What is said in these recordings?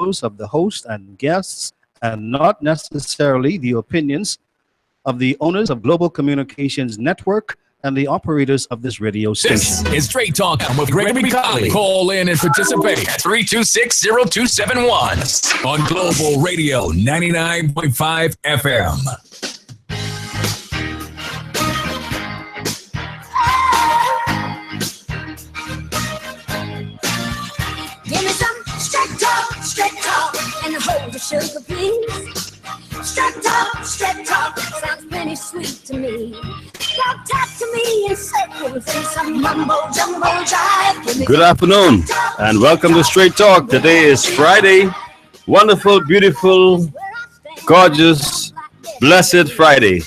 those of the host and guests and not necessarily the opinions of the owners of Global Communications Network and the operators of this radio station. This is Straight Talk with Gregory Colley. Call in and participate at 326-0271 on Global Radio 99.5 FM. Give me some straight talk, and hold the sugar, please. Straight talk, sounds plenty sweet to me. Talk to me in circles and some mumbo jumbo jive. Good afternoon, and welcome to Straight Talk. Today is Friday. Wonderful, beautiful, gorgeous, blessed Friday.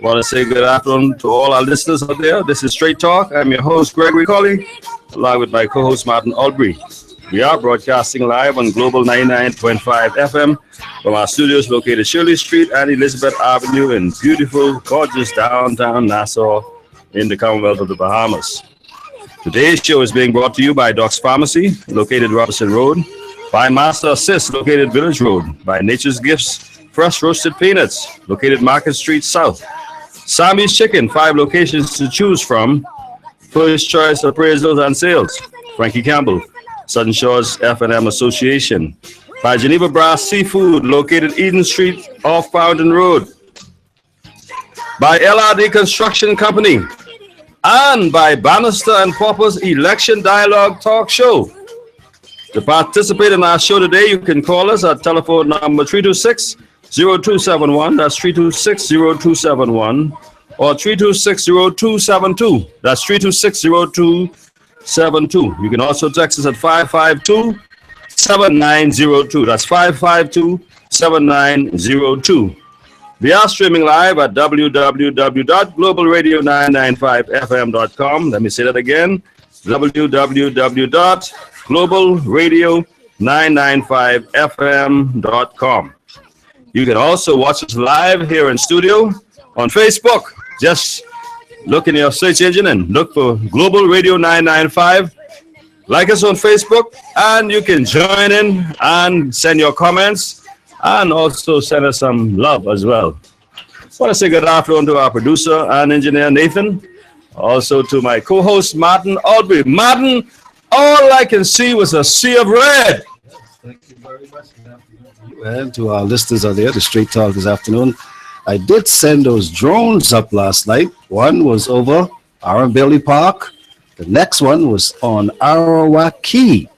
Want to say good afternoon to all our listeners out there. This is Straight Talk. I'm your host, Gregory Colley, along with my co-host, Martin Albury. We are broadcasting live on Global 99.5 FM from our studios located Shirley Street and Elizabeth Avenue in beautiful, gorgeous downtown Nassau in the Commonwealth of the Bahamas. Today's show is being brought to you by Doc's Pharmacy, located Robertson Road, by Master Assist, located Village Road, by Nature's Gifts, Fresh Roasted Peanuts, located Market Street South, Sammy's Chicken, 5 locations to choose from, First Choice Appraisals and Sales, Frankie Campbell, Southern Shores F&M Association, by Geneva Brass Seafood, located Eden Street off Fountain Road, by LRD Construction Company, and by Bannister and Popper's Election Dialogue Talk Show. To participate in our show today, you can call us at telephone number 326-0271, that's 326-0271, or 326-0272, that's 326-0272. You can also text us at 552-7902. That's 552-7902. We are streaming live at www.globalradio995fm.com. Let me say that again. www.globalradio995fm.com. You can also watch us live here in studio on Facebook. Just look in your search engine and look for Global Radio 995. Like us on Facebook, and you can join in and send your comments and also send us some love as well. I want to say good afternoon to our producer and engineer, Nathan. Also to my co-host, Martin Albury. Martin, all I can see was a sea of red. Thank you very much. Good afternoon to you and to our listeners out there, the Straight Talk this afternoon. I did send those drones up last night. One was over Arambelli Park. The next one was on Arawak Key.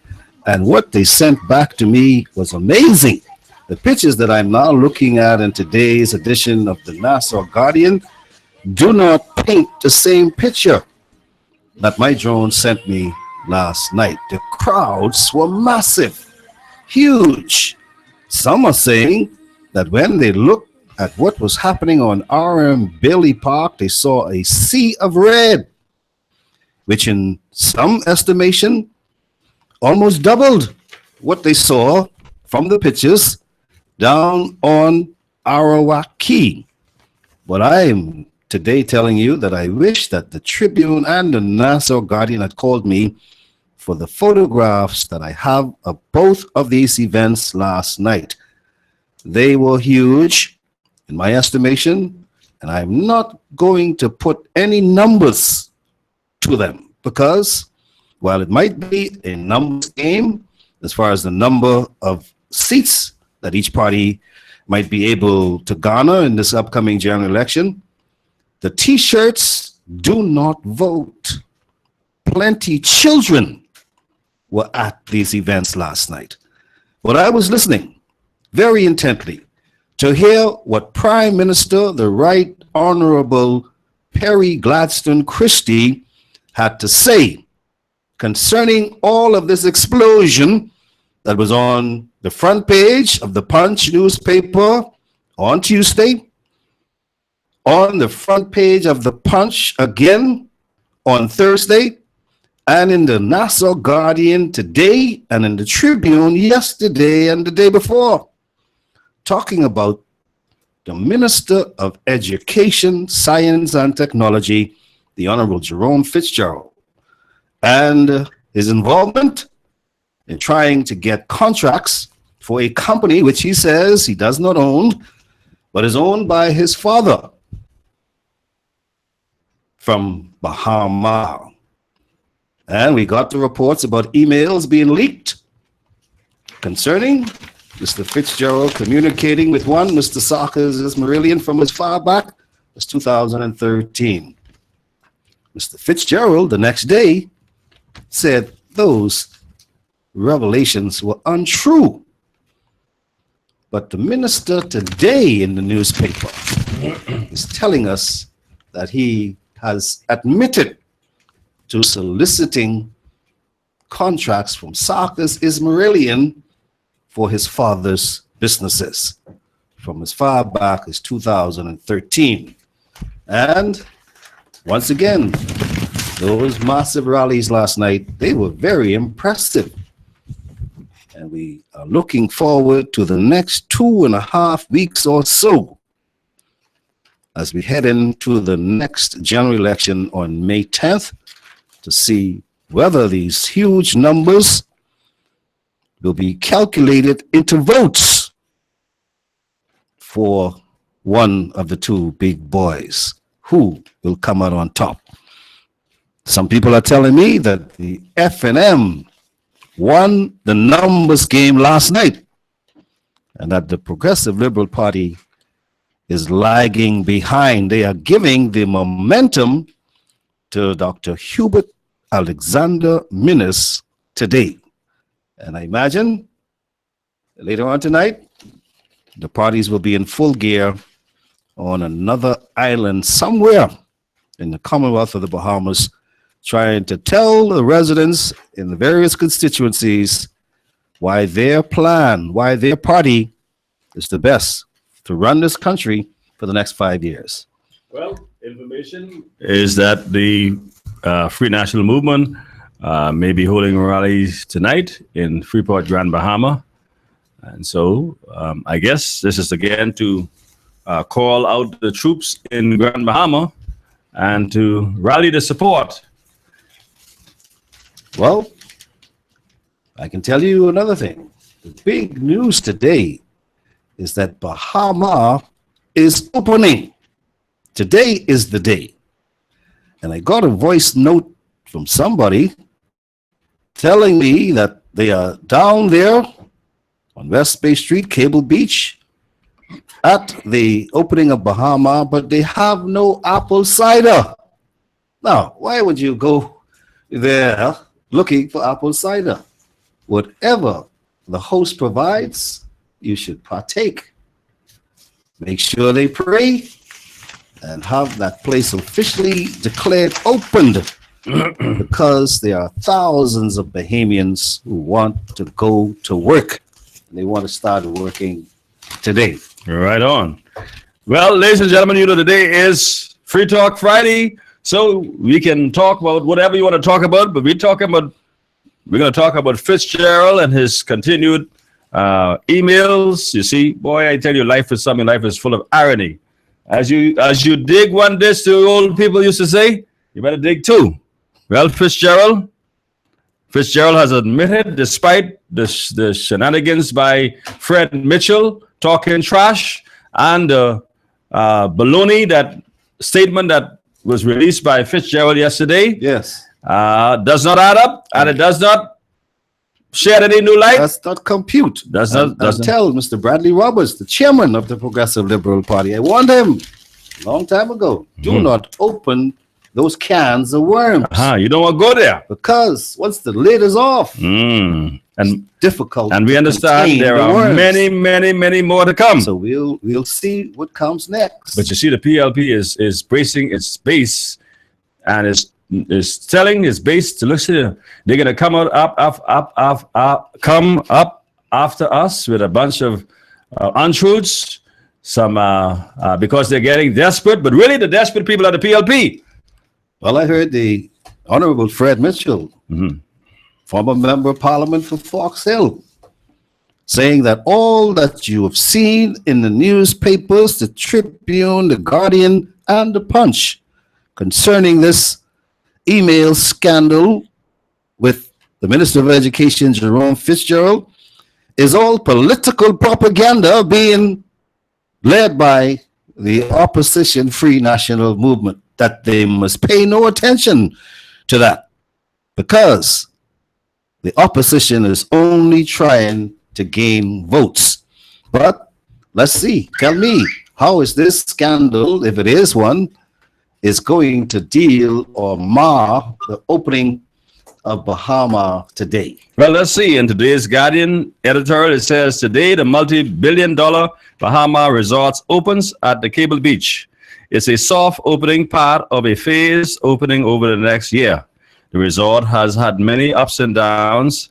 And what they sent back to me was amazing. The pictures that I'm now looking at in today's edition of the Nassau Guardian do not paint the same picture that my drone sent me last night. The crowds were massive, huge. Some are saying that when they looked at what was happening on Bailey Park, they saw a sea of red, which in some estimation almost doubled what they saw from the pictures down on Arawak Key. But I am today telling you that I wish that the Tribune and the Nassau Guardian had called me for the photographs that I have of both of these events last night. They were huge in my estimation, and I'm not going to put any numbers to them because while it might be a numbers game as far as the number of seats that each party might be able to garner in this upcoming general election, the T-shirts do not vote. Plenty children were at these events last night. But I was listening very intently to hear what Prime Minister, the Right Honorable Perry Gladstone Christie, had to say concerning all of this explosion that was on the front page of the Punch newspaper on Tuesday, on the front page of the Punch again on Thursday, and in the Nassau Guardian today, and in the Tribune yesterday and the day before, talking about the Minister of Education, Science and Technology, the Honorable Jerome Fitzgerald, and his involvement in trying to get contracts for a company which he says he does not own, but is owned by his father from Bahama. And we got the reports about emails being leaked concerning Mr. Fitzgerald communicating with one Mr. Sarkis Ismailian from as far back as 2013. Mr. Fitzgerald, the next day, said those revelations were untrue. But the minister today in the newspaper is telling us that he has admitted to soliciting contracts from Sarkis Ismailian for his father's businesses from as far back as 2013. And once again, those massive rallies last night, they were very impressive. And we are looking forward to the next 2.5 weeks or so as we head into the next general election on May 10th to see whether these huge numbers will be calculated into votes for one of the two big boys. Who will come out on top? Some people are telling me that the FNM won the numbers game last night and that the Progressive Liberal Party is lagging behind. They are giving the momentum to Dr. Hubert Alexander Minnis today. And I imagine later on tonight, the parties will be in full gear on another island somewhere in the Commonwealth of the Bahamas, trying to tell the residents in the various constituencies why their plan, why their party is the best to run this country for the next 5 years. Well, information is that the Free National Movement may be holding rallies tonight in Freeport, Grand Bahama. And so I guess this is again to call out the troops in Grand Bahama and to rally the support. Well, I can tell you another thing. The big news today is that Bahama is opening. Today is the day. And I got a voice note from somebody telling me that they are down there on West Bay Street, Cable Beach, at the opening of Bahama, but they have no apple cider. Now, why would you go there looking for apple cider? Whatever the host provides, you should partake. Make sure they pray and have that place officially declared opened because there are thousands of Bahamians who want to go to work. They want to start working today. Right on. Well, ladies and gentlemen, you know, today is Free Talk Friday, so we can talk about whatever you want to talk about, but we're going to talk about Fitzgerald and his continued emails. You see, boy, I tell you, life is full of irony. As you dig one dish, the old people used to say, you better dig two. Well, Fitzgerald has admitted, despite the shenanigans by Fred Mitchell talking trash and baloney, that statement that was released by Fitzgerald yesterday, Yes. does not add up, and it does not shed any new light. Does not compute. Doesn't Tell Mr. Bradley Roberts, the chairman of the Progressive Liberal Party, I warned him a long time ago, do not open those cans of worms. You don't want to go there. Because once the lid is off, And difficult. we to understand contain there the are worms. many more to come. So we'll see what comes next. But you see, the PLP is bracing its base and is telling his base to listen. They're going to come up after us with a bunch of untruths. Some because they're getting desperate, but really the desperate people are the PLP. Well, I heard the Honorable Fred Mitchell, former member of Parliament for Fox Hill, saying that all that you have seen in the newspapers, the Tribune, the Guardian, and the Punch, concerning this email scandal with the Minister of Education, Jerome Fitzgerald, is all political propaganda being led by the opposition Free National Movement, that they must pay no attention to that because the opposition is only trying to gain votes. But let's see, tell me, how is this scandal, if it is one, is going to deal or mar the opening of Bahama today? Well, let's see. In today's Guardian editorial, it says, today the multi-billion-dollar Bahama Resorts opens at the Cable Beach. It's a soft opening, part of a phased opening over the next year. The resort has had many ups and downs.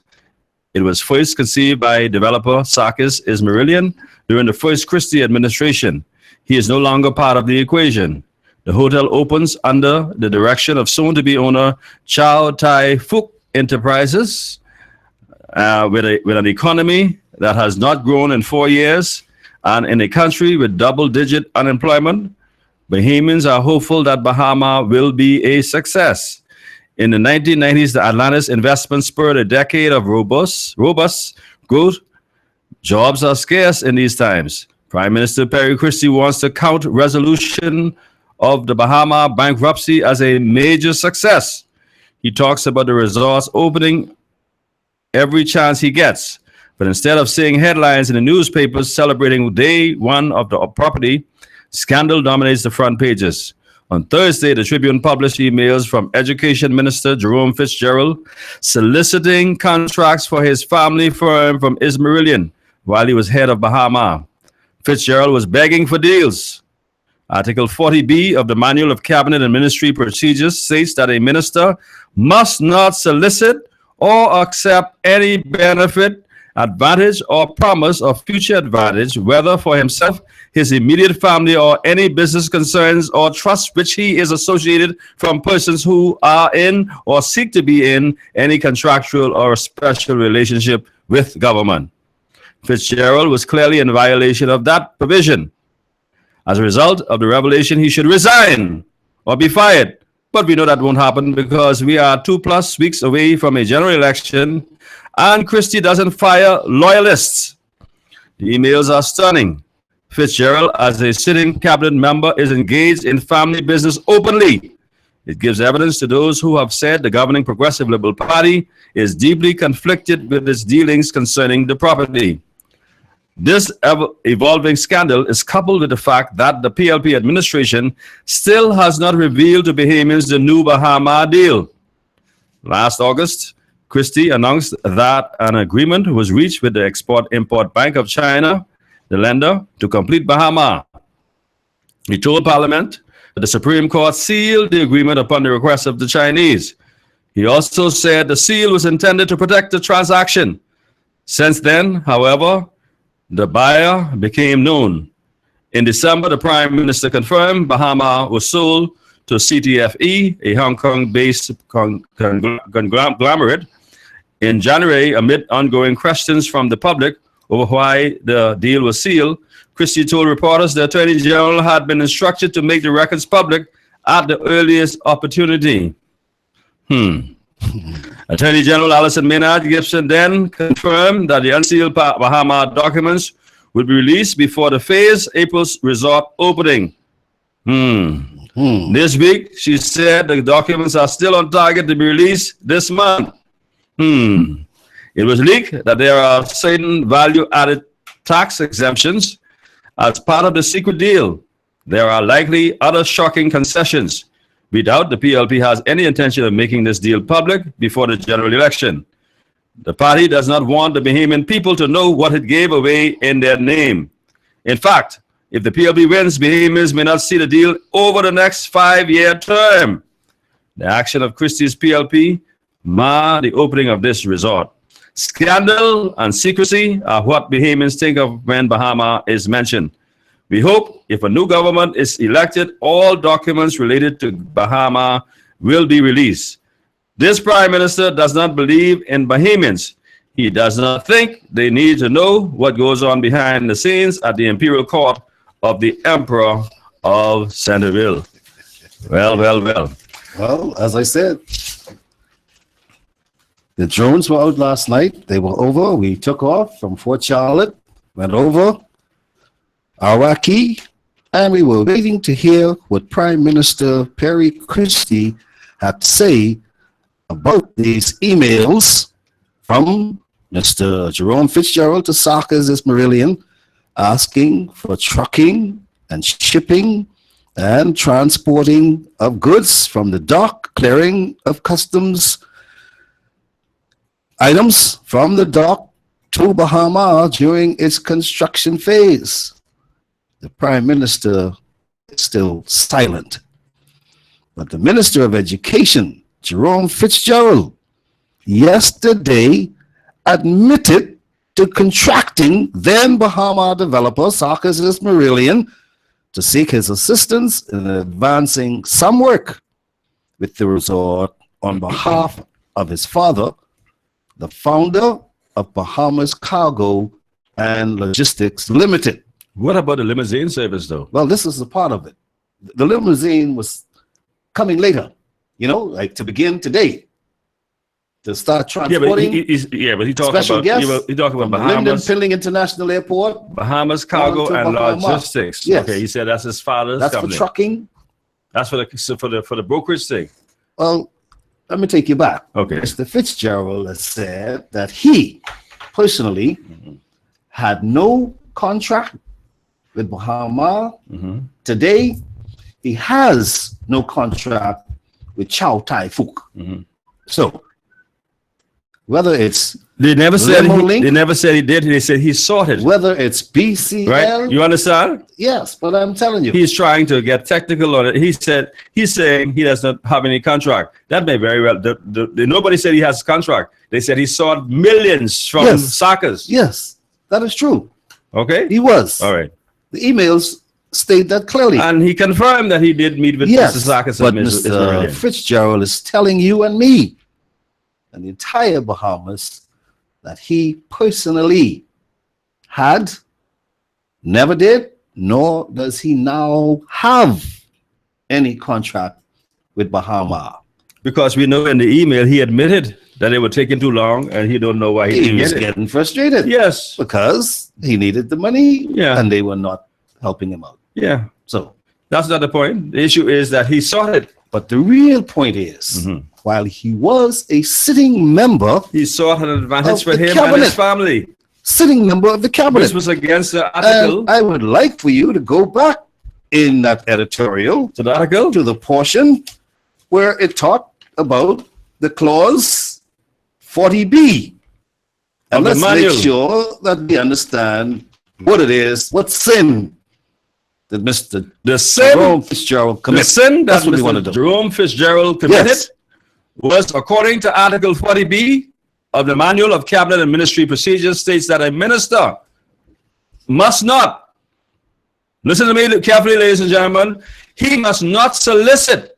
It was first conceived by developer Sarkis Ismailian during the first Christie administration. He is no longer part of the equation. The hotel opens under the direction of soon-to-be owner Chow Tai Fook Enterprises, with an economy that has not grown in 4 years, and in a country with double-digit unemployment. Bahamians are hopeful that Bahama will be a success. In the 1990s, the Atlantis investment spurred a decade of robust growth. Jobs are scarce in these times. Prime Minister Perry Christie wants to count resolution of the Bahama bankruptcy as a major success. He talks about the resort's opening every chance he gets. But instead of seeing headlines in the newspapers celebrating day one of the property, scandal dominates the front pages. On Thursday, the Tribune published emails from Education Minister Jerome Fitzgerald soliciting contracts for his family firm from Ismailian while he was head of Bahama. Fitzgerald was begging for deals. Article 40B of the Manual of Cabinet and Ministry Procedures states that a minister must not solicit or accept any benefit, advantage, or promise of future advantage, whether for himself, his immediate family, or any business concerns or trusts which he is associated from persons who are in or seek to be in any contractual or special relationship with government. Fitzgerald was clearly in violation of that provision. As a result of the revelation, he should resign or be fired. But we know that won't happen because we are 2+ weeks away from a general election and Christie doesn't fire loyalists. The emails are stunning. Fitzgerald, as a sitting cabinet member, is engaged in family business openly. It gives evidence to those who have said the governing Progressive Liberal Party is deeply conflicted with its dealings concerning the property. This evolving scandal is coupled with the fact that the PLP administration still has not revealed to Bahamians the new Bahama deal. Last August, Christie announced that an agreement was reached with the Export-Import Bank of China, the lender, to complete Bahama. He told Parliament that the Supreme Court sealed the agreement upon the request of the Chinese. He also said the seal was intended to protect the transaction. Since then, however, the buyer became known. In December, the Prime Minister confirmed Bahama was sold to CTFE, a Hong Kong-based conglomerate. In January, amid ongoing questions from the public over why the deal was sealed, Christie told reporters the Attorney General had been instructed to make the records public at the earliest opportunity. Attorney General Alison Maynard Gibson then confirmed that the unsealed Bahama documents would be released before the phased April resort opening. This week, she said the documents are still on target to be released this month. It was leaked that there are certain value-added tax exemptions as part of the secret deal. There are likely other shocking concessions. We doubt the PLP has any intention of making this deal public before the general election. The party does not want the Bahamian people to know what it gave away in their name. In fact, if the PLP wins, Bahamians may not see the deal over the next 5-year term. The action of Christie's PLP mar the opening of this resort. Scandal and secrecy are what Bahamians think of when Bahama is mentioned. We hope if a new government is elected, all documents related to Bahama will be released. This Prime Minister does not believe in Bahamians. He does not think they need to know what goes on behind the scenes at the Imperial Court of the Emperor of Centerville. Well. Well, as I said, The drones were out last night. They were over. We took off from Fort Charlotte, went over Iraqi, and we were waiting to hear what Prime Minister Perry Christie had to say about these emails from Mr. Jerome Fitzgerald to Sarkis Ismailian, asking for trucking and shipping and transporting of goods from the dock, clearing of customs items from the dock to Bahama during its construction phase. The Prime Minister is still silent. But the Minister of Education, Jerome Fitzgerald, yesterday admitted to contracting then Bahama developer Sarkis Ismailian to seek his assistance in advancing some work with the resort on behalf of his father, the founder of Bahamas Cargo and Logistics Limited. What about the limousine service, though? Well, this is a part of it. The limousine was coming later, like to begin today, to start transporting. But he talked special about guests he talked about from Linden Bahamas, Pilling International Airport. Bahamas Cargo on to and Bahamas. Logistics. Yes. Okay, he said that's his father's That's company. for trucking. That's for the brokerage thing. Well, let me take you back. Okay. Mr. Fitzgerald has said that he personally had no contract with Bahama. Today, he has no contract with Chow Tai Fook. So, whether it's They never said Limo he, Link? they never said he did. They said he sought it. whether it's BCL, Right? You understand? yes, but I'm telling you, He's trying to get technical on it. He's saying he does not have any contract. That may very well. Nobody said he has a contract. They said he sought millions from Yes. Sarkis. yes, that is true. Okay. He was. All right. The emails state that clearly. And he confirmed that he did meet with Yes, Mr. Sarkis but and Ms. Mr. Ismailian. Fitzgerald is telling you and me and the entire Bahamas that he personally had, never did, nor does he now have any contract with Bahama. Because we know in the email he admitted that it was taking too long and he don't know why he He didn't was get it. getting frustrated Yes. because he needed the money Yeah. and they were not helping him out. Yeah. So, That's not the point. The issue is that he sought it. but the real point is, while he was a sitting member He sought an advantage Of for the him and cabinet. his family. sitting member of the cabinet. This was against the article. And I would like for you to go back in that editorial To the article? to the portion where it talked about the clause 40B. And Of the let's manual. make sure that we understand what it is, what sin that Mr. The sin, Jerome Fitzgerald the committed. sin that That's what we want to Mr. do. Jerome Fitzgerald committed Yes. was, according to Article 40B of the Manual of Cabinet and Ministry Procedures, states that a minister must not, listen to me carefully, ladies and gentlemen, he must not solicit,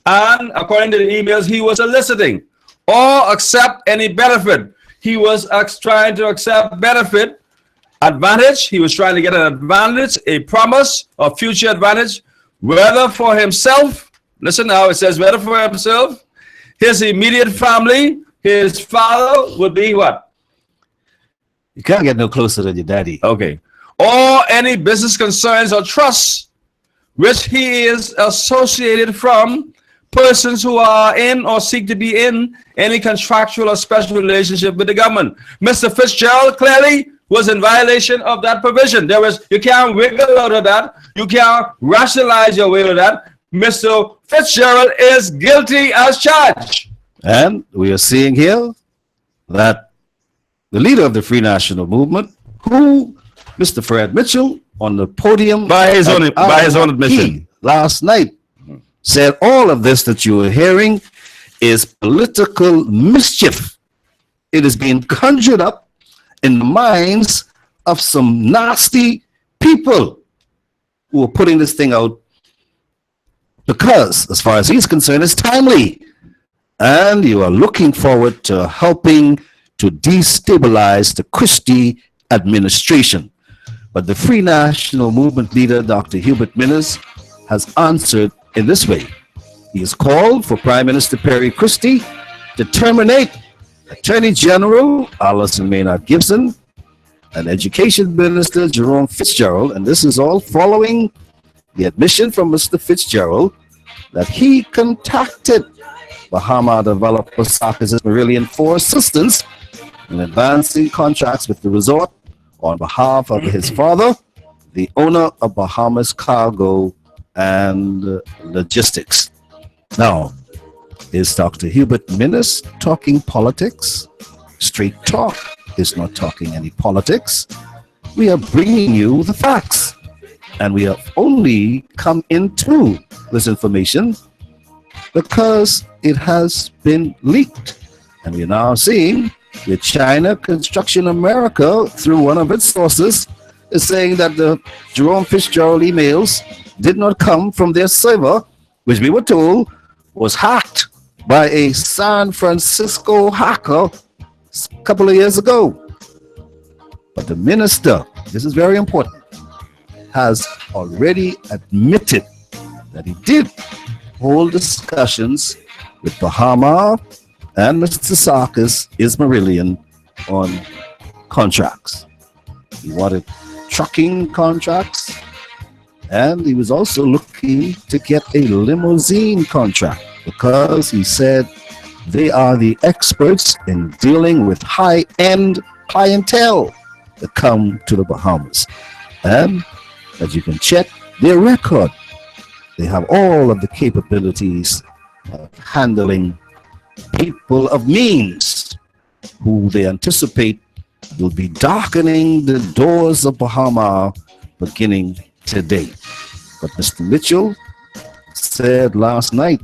and according to the emails, he was soliciting or accept any benefit. He was trying to accept benefit, advantage. He was trying to get an advantage, a promise of future advantage, whether for himself. Listen now, it says whether for himself, his immediate family, his father would be what? You can't get no closer than your daddy. Okay. Or any business concerns or trusts which he is associated from persons who are in or seek to be in any contractual or special relationship with the government. Mr. Fitzgerald clearly was in violation of that provision. You can't wiggle out of that. You can't rationalize your way out of that. Mr. Fitzgerald is guilty as charged. And we are seeing here that the leader of the Free National Movement, who Mr. Fred Mitchell on the podium By his own at admission. last night said all of this that you are hearing is political mischief. It is being conjured up in the minds of some nasty people who are putting this thing out because, as far as he's concerned, it's timely. And you are looking forward to helping to destabilize the Christie administration. But the Free National Movement leader, Dr. Hubert Minnis, has answered in this way. He has called for Prime Minister Perry Christie to terminate Attorney General Alison Maynard Gibson, and Education Minister Jerome Fitzgerald, and this is all following the admission from Mr. Fitzgerald that he contacted Bahama developer Sarkis Marillion for assistance in advancing contracts with the resort on behalf of his father, the owner of Bahamas Cargo and Logistics. Now, is Dr. Hubert Minnis talking politics? Straight Talk is not talking any politics. We are bringing you the facts. And we have only come into this information because it has been leaked. And we're now seeing that China Construction America, through one of its sources, is saying that the Jerome Fitzgerald emails did not come from their server, which we were told was hacked by a San Francisco hacker a couple of years ago. But the minister, this is very important, has already admitted that he did hold discussions with Bahama and Mr. Sarkis Marillion on contracts. He wanted trucking contracts, and he was also looking to get a limousine contract because he said they are the experts in dealing with high-end clientele that come to the Bahamas. And as you can check their record, they have all of the capabilities of handling people of means who they anticipate will be darkening the doors of Bahama beginning today. But Mr. Mitchell said last night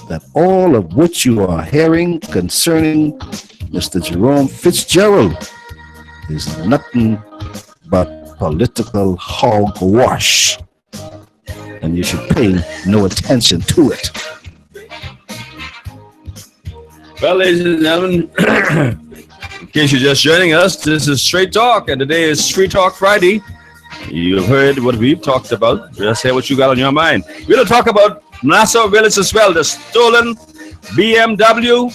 that all of what you are hearing concerning Mr. Jerome Fitzgerald is nothing but political hogwash, and you should pay no attention to it. Well, ladies and gentlemen, in case you're just joining us, this is Straight Talk, and today is Street Talk Friday. You've heard what we've talked about. Just say what you got on your mind. We're going to talk about Nassau Village as well, the stolen BMW.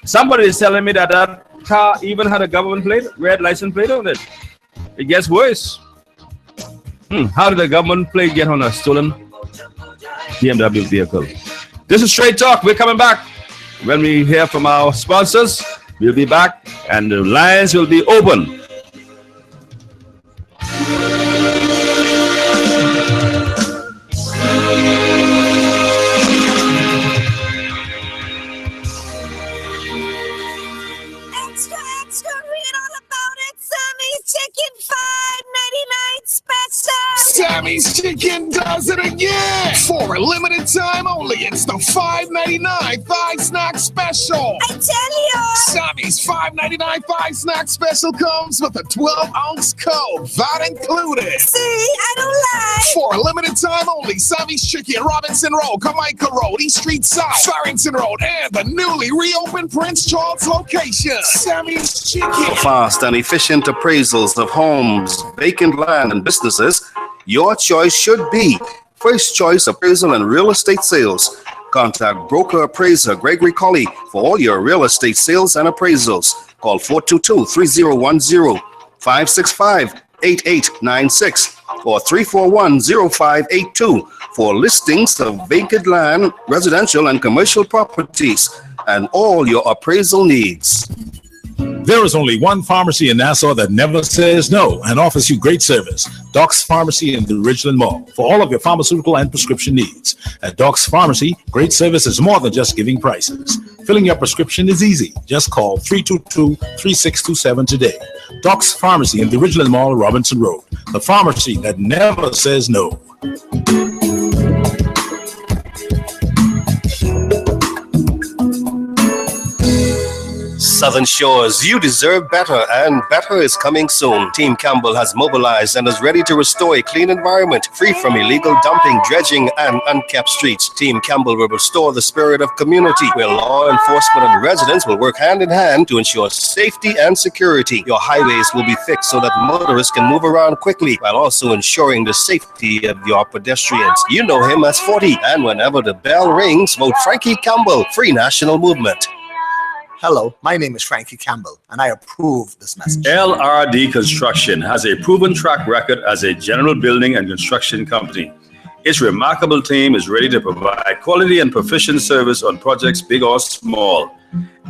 Somebody is telling me that that car even had a government plate, red license plate on it. It gets worse. How did the government plate get on a stolen BMW vehicle? This is Straight Talk. We're coming back. When we hear from our sponsors, we'll be back and the lines will be open. Extra, read all about it. Sammy's Chicken $5.99 special. Sammy's Chicken does it again. For a limited time only, it's the $5.99 Thigh Snack Special. I tell you. Sammy's $5.99 Thigh Snack Special comes with a 12-ounce Coke, that included. See, I don't lie. For a limited time only, Sammy's Chicken, Robinson Road, Jamaica Road, East Street South, Farrington Road, and the newly reopened Prince Charles location. Sammy's Chicken. Fast and efficient appraisals of homes, vacant land, and businesses, your choice should be First Choice Appraisal and Real Estate Sales. Contact broker appraiser Gregory Colley for all your real estate sales and appraisals. Call 422-3010, 565-8896, or 341-0582 for listings of vacant land, residential and commercial properties, and all your appraisal needs. There is only one pharmacy in Nassau that never says no and offers you great service. Doc's Pharmacy in the Ridgeland Mall for all of your pharmaceutical and prescription needs. At Doc's Pharmacy, great service is more than just giving prices. Filling your prescription is easy. Just call 322-3627 today. Doc's Pharmacy in the Ridgeland Mall, Robinson Road. The pharmacy that never says no. Southern Shores, you deserve better, and better is coming soon. Team Campbell has mobilized and is ready to restore a clean environment, free from illegal dumping, dredging, and unkept streets. Team Campbell will restore the spirit of community, where law enforcement and residents will work hand in hand to ensure safety and security. Your highways will be fixed so that motorists can move around quickly, while also ensuring the safety of your pedestrians. You know him as 40, and whenever the bell rings, vote Frankie Campbell, Free National Movement. Hello, my name is Frankie Campbell, and I approve this message. LRD Construction has a proven track record as a general building and construction company. Its remarkable team is ready to provide quality and proficient service on projects big or small.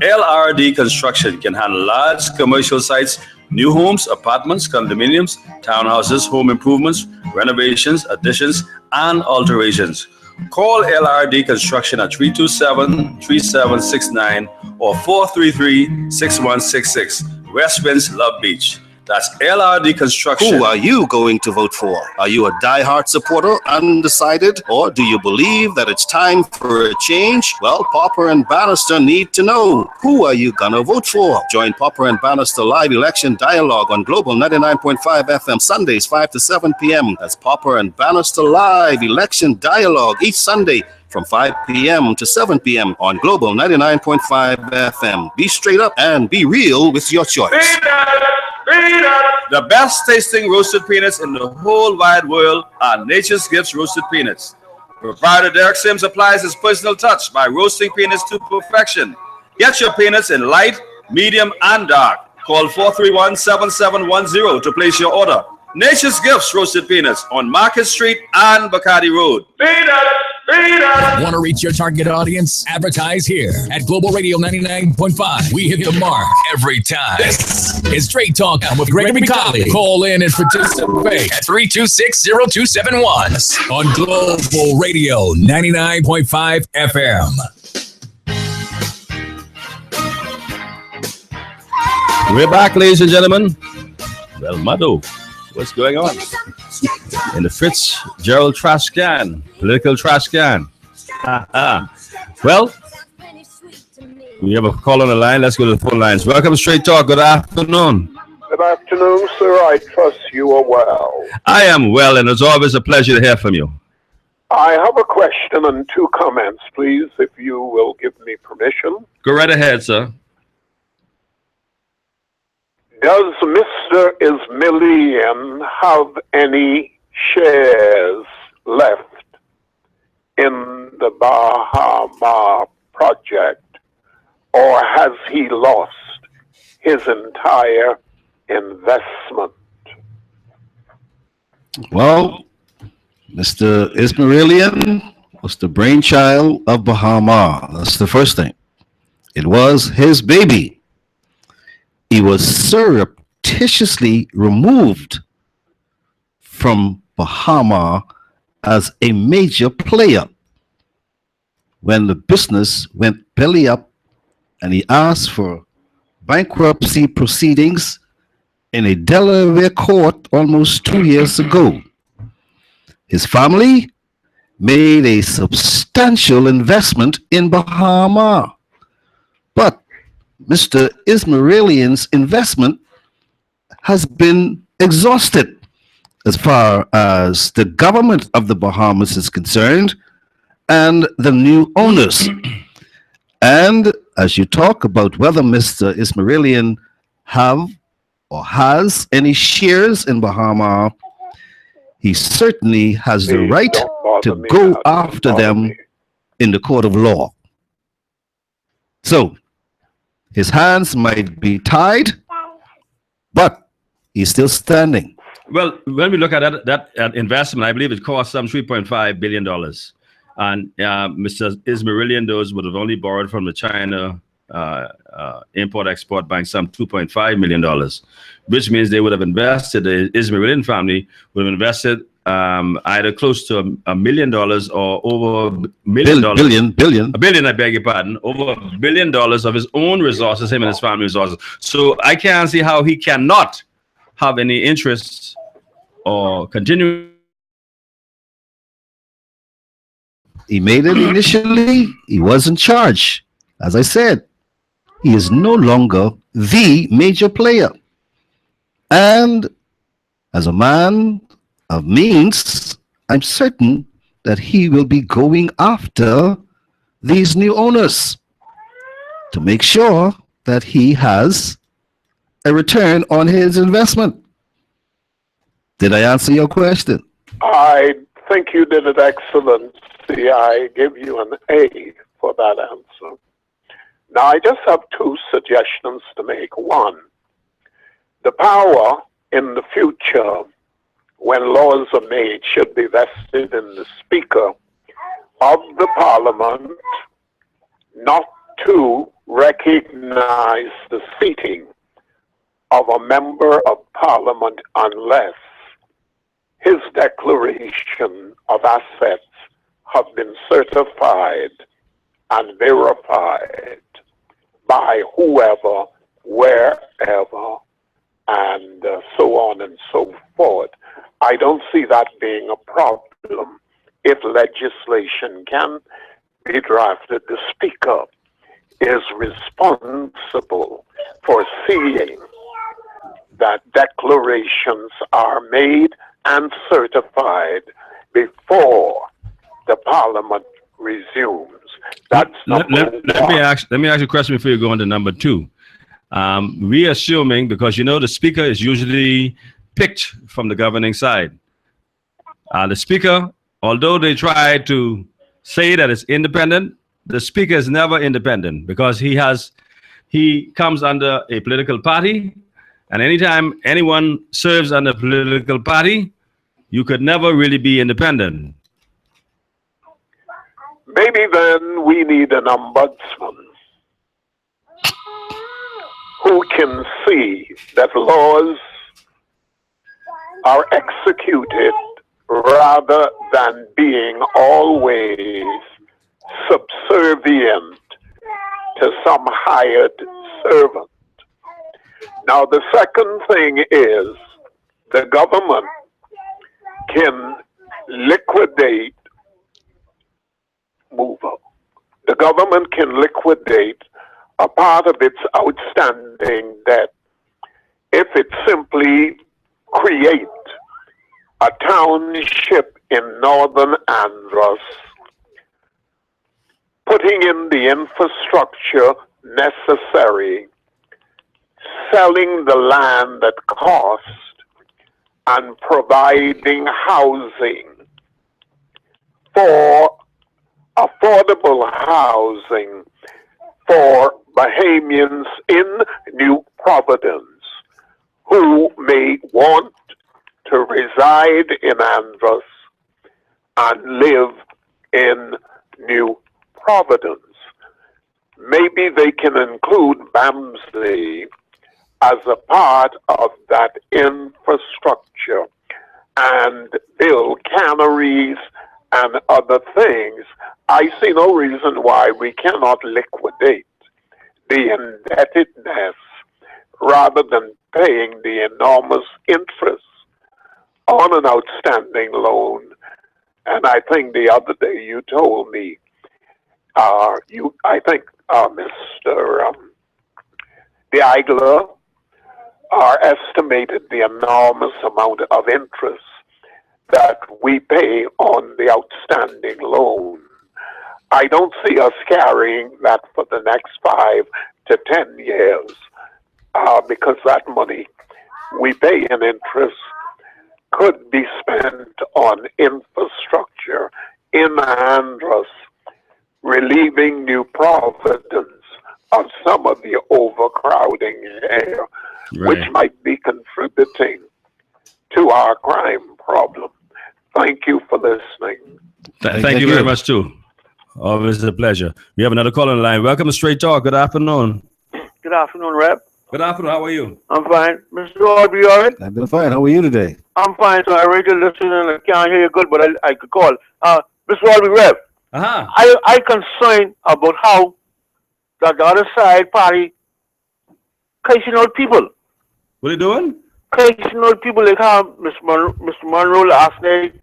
LRD Construction can handle large commercial sites, new homes, apartments, condominiums, townhouses, home improvements, renovations, additions, and alterations. Call LRD Construction at 327-3769 or 433-6166. West Winds, Love Beach. That's LRD Construction. Who are you going to vote for? Are you a diehard supporter, undecided, or do you believe that it's time for a change? Well, Popper and Bannister need to know. Who are you gonna vote for? Join Popper and Bannister live election dialogue on Global 99.5 FM Sundays 5 to 7 p.m. That's Popper and Bannister live election dialogue each Sunday from 5 p.m. to 7 p.m. on Global 99.5 FM. Be straight up and be real with your choice. The best tasting roasted peanuts in the whole wide world are Nature's Gifts Roasted Peanuts. Proprietor Derek Sims applies his personal touch by roasting peanuts to perfection. Get your peanuts in light, medium, and dark. Call 431-7710 to place your order. Nature's Gifts Roasted Peanuts on Market Street and Bacardi Road. Want to reach your target audience? Advertise here at Global Radio 99.5. We hit the mark every time. This is Straight Talk with Gregory Colley. Call in and participate at 326-0271 on Global Radio 99.5 FM. We're back, ladies and gentlemen. Well, Mado, what's going on? In the Fitzgerald trash can, political trash can. Well, we have a call on the line. Let's go to the phone lines. Welcome to Straight Talk. Good afternoon. Good afternoon, sir. I trust you are well. I am well, and it's always a pleasure to hear from you. I have a question and two comments, please, if you will give me permission. Go right ahead, sir. Does Mr. Ismailian have any shares left in the Bahama project, or has he lost his entire investment? Well, Mr. Ismailian was the brainchild of Bahama. That's the first thing. It was his baby. He was surreptitiously removed from Bahama as a major player when the business went belly up and he asked for bankruptcy proceedings in a Delaware court almost 2 years ago. His family made a substantial investment in Bahama, but Mr. Ismailian's investment has been exhausted as far as the government of the Bahamas is concerned and the new owners. And as you talk about whether Mr. Ismailian have or has any shares in Bahama, he certainly has the right to go after them in the court of law. So, his hands might be tied, but he's still standing. Well, when we look at that investment, I believe it cost some $3.5 billion. And Mr. Ismailian, those would have only borrowed from the China Import-Export Bank some $2.5 million, which means they would have invested, the Ismailian family would have invested either close to $1 million or over $1 million. Billion. A billion, I beg your pardon. Over $1 billion of his own resources, him and his family resources. So I can't see how he cannot have any interest or continue. He made it initially. He was in charge. As I said, he is no longer the major player. And as a man of means, I'm certain that he will be going after these new owners to make sure that he has a return on his investment. Did I answer your question? I think you did it excellent. I give you an A for that answer. Now, I just have two suggestions to make. One, the power in the future, when laws are made, should be vested in the Speaker of the Parliament not to recognize the seating of a member of Parliament unless his declaration of assets have been certified and verified by whoever, wherever, and so on and so forth. I don't see that being a problem if legislation can be drafted. The Speaker is responsible for seeing that declarations are made and certified before the Parliament resumes. That's let me ask you a question before you go on to number two. We assuming, because you know the Speaker is usually picked from the governing side. The Speaker, although they try to say that it's independent, the Speaker is never independent because he comes under a political party, and anytime anyone serves under a political party, you could never really be independent. Maybe then we need an ombudsman who can see that laws are executed rather than being always subservient to some hired servant. Now, the second thing is the government can liquidate The government can liquidate a part of its outstanding debt if it simply creates a township in northern Andros, putting in the infrastructure necessary, selling the land at cost, and providing housing for affordable housing for Bahamians in New Providence who may want to reside in Andros and live in New Providence. Maybe they can include Bamsey as a part of that infrastructure and build canneries and other things. I see no reason why we cannot liquidate the indebtedness rather than paying the enormous interest on an outstanding loan. And I think the other day you told me, Mr. De Eigler estimated the enormous amount of interest that we pay on the outstanding loan. I don't see us carrying that for the next 5 to 10 years because that money we pay in interest could be spent on infrastructure in Andros, relieving New Providence of some of the overcrowding here, which might be contributing to our crime problem. Thank you for listening. Thank you very much, too. Always a pleasure. We have another call on the line. Welcome to Straight Talk. Good afternoon. Good afternoon, Rep. Good afternoon. How are you? I'm fine. Mr. Audrey, you all right? I've been fine. How are you today? I'm fine. So I ready to listen and I can't hear you good, but I could call. Mr. Audrey, Rep. I concerned about how the other side party casing out people. What are you doing? Casing out people like how Mr. Monroe last night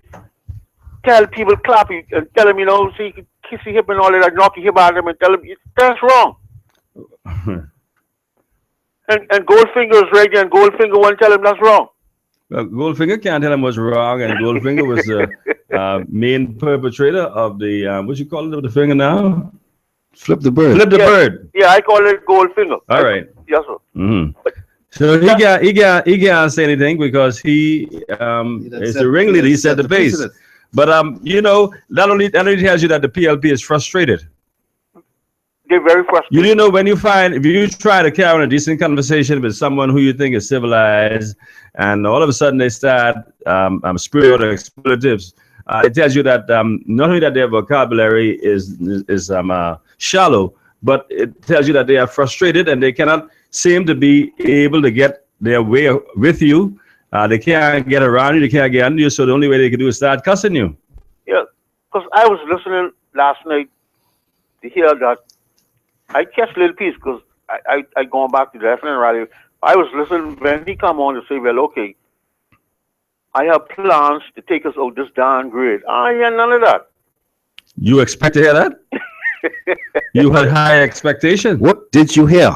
tell people clap you and tell them, see, kiss your hip and all that, knock your hip out of them and tell them that's wrong. and Goldfinger is right there, and Goldfinger won't tell him that's wrong. Well, Goldfinger can't tell him what's wrong, and Goldfinger was the main perpetrator of the, what you call it with the finger now? Flip the bird. Flip the bird. Yeah, I call it Goldfinger. All right. Yes, sir. Mm-hmm. So he can't say anything because he is the ringleader. He set the pace. But that only tells you that the PLP is frustrated. they're very frustrated. You know, when you find, if you try to carry on a decent conversation with someone who you think is civilized, and all of a sudden they start spewing out expletives, it tells you that not only that their vocabulary is shallow, but it tells you that they are frustrated and they cannot seem to be able to get their way with you. They can't get around you, they can't get under you, so the only way they can do is start cussing you. Yeah, because I was listening last night to hear that. I catch a little piece because I going back to the FNN rally. I was listening when he come on to say, well, okay, I have plans to take us out this darn grade. I hear none of that. You expect to hear that? You had high expectations. What did you hear?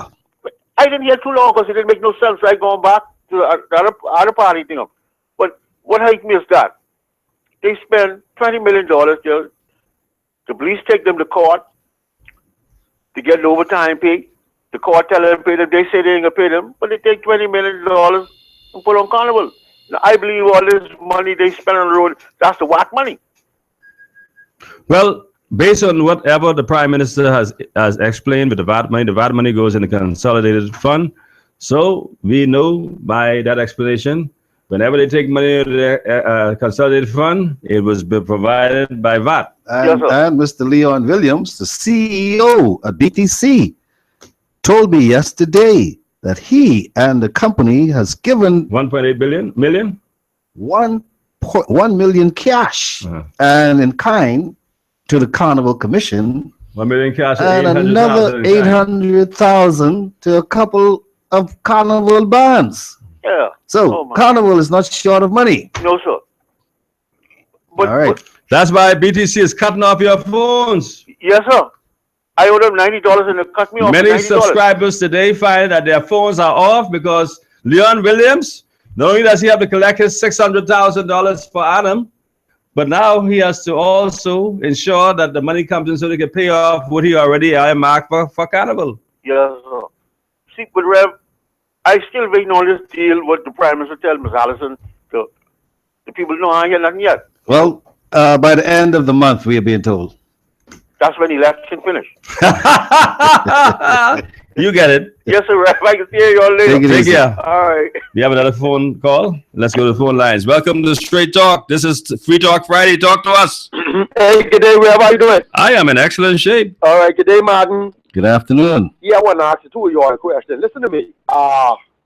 I didn't hear too long because it didn't make no sense. I going back to the other party thing. But what hiked me is that they spend $20 million to the police take them to court to get an overtime pay. The court tell them to pay them. They say they ain't gonna pay them, but they take $20 million and put on Carnival. Now, I believe all this money they spend on the road, that's the whack money. Well, based on whatever the Prime Minister has explained with the VAT money goes in the consolidated fund. So we know by that explanation, whenever they take money out of their consolidated fund, it was provided by VAT. And, Yes, and Mr. Leon Williams, the CEO of BTC, told me yesterday that he and the company has given 1.8 million? 1 million cash and in kind to the Carnival Commission, 1 million cash and 800,000 another in kind. 800,000 to a couple of Carnival bands. Yeah. So Oh, my. Carnival is not short of money. No, sir. But, All right. That's why BTC is cutting off your phones. yes, sir. I owed them $90 and they cut me off. Many $90. subscribers today find that their phones are off because Leon Williams, not only does he have to collect his $600,000 per annum, but now he has to also ensure that the money comes in so they can pay off what he already earmarked for Carnival. Yes, sir. See, but Rev, I still waiting on this deal what the Prime Minister tell Ms. Allison. So the people know I ain't hear nothing yet. Well, by the end of the month, we are being told. That's when the election finish. You get it. Yes, sir, Rev. I can see you all later. Take it Take easy. care. All right. We have another phone call. Let's go to the phone lines. Welcome to Straight Talk. This is Free Talk Friday. Talk to us. Hey, good day, Rev. How you doing? I am in excellent shape. All right, good day, Martin. Good afternoon. Yeah, I want to ask you two of you all a question. Listen to me.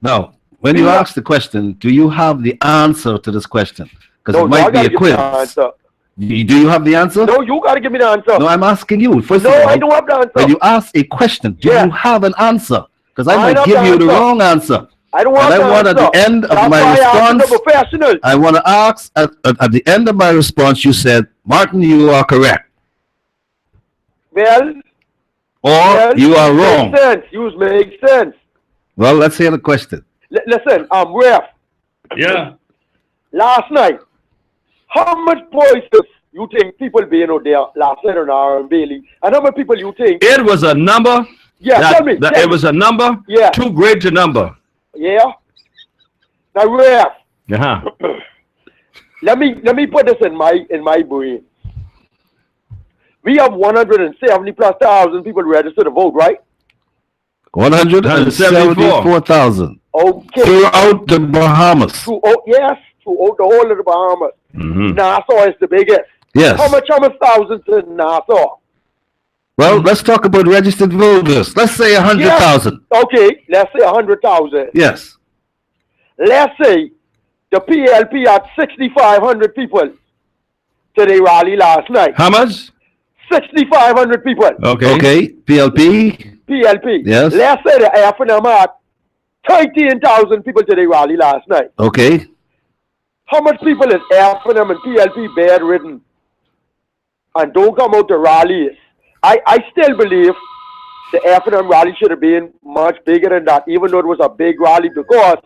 Now, when you ask the question, do you have the answer to this question? Because No, it might I be gotta a give quiz. me the answer. Do you have the answer? No, you got to give me the answer. No, I'm asking you. First No, of all, I don't have the answer. when you ask a question, do Yeah. you have an answer? Because I I might have give the you the answer. wrong answer. I don't want And the I want at answer. the end of That's my why I asked response, the professional. I want to ask, at the end of my response, you said, Martin, you are correct. Well, Or you are wrong. Makes sense. You make sense. Well, let's hear the question. Listen, Ref, Yeah. last night, how much voices you think people being out there last night on R&B Bailey? And how many people you think? It was a number. Yeah, tell me. It was a number. Yeah. Too great to number. Yeah. Now, Ref, Uh-huh. let me put this in my brain. We have 170 plus thousand people registered to vote, right? 174,000 Okay. throughout the Bahamas. Yes, throughout the whole of the Bahamas. Mhm. Nassau is the biggest. Yes. How much thousands in Nassau? Well, let's talk about registered voters. Let's say 100,000. Okay, let's say 100,000. Yes. Let's say the PLP had 6,500 people to the rally last night. How much? 6,500 people. Okay. Okay. PLP. PLP. Yes. Let's say the FNM had 13,000 people to the rally last night. Okay. How much people is FNM and PLP bedridden and don't come out to rallies? I still believe the FNM rally should have been much bigger than that, even though it was a big rally, because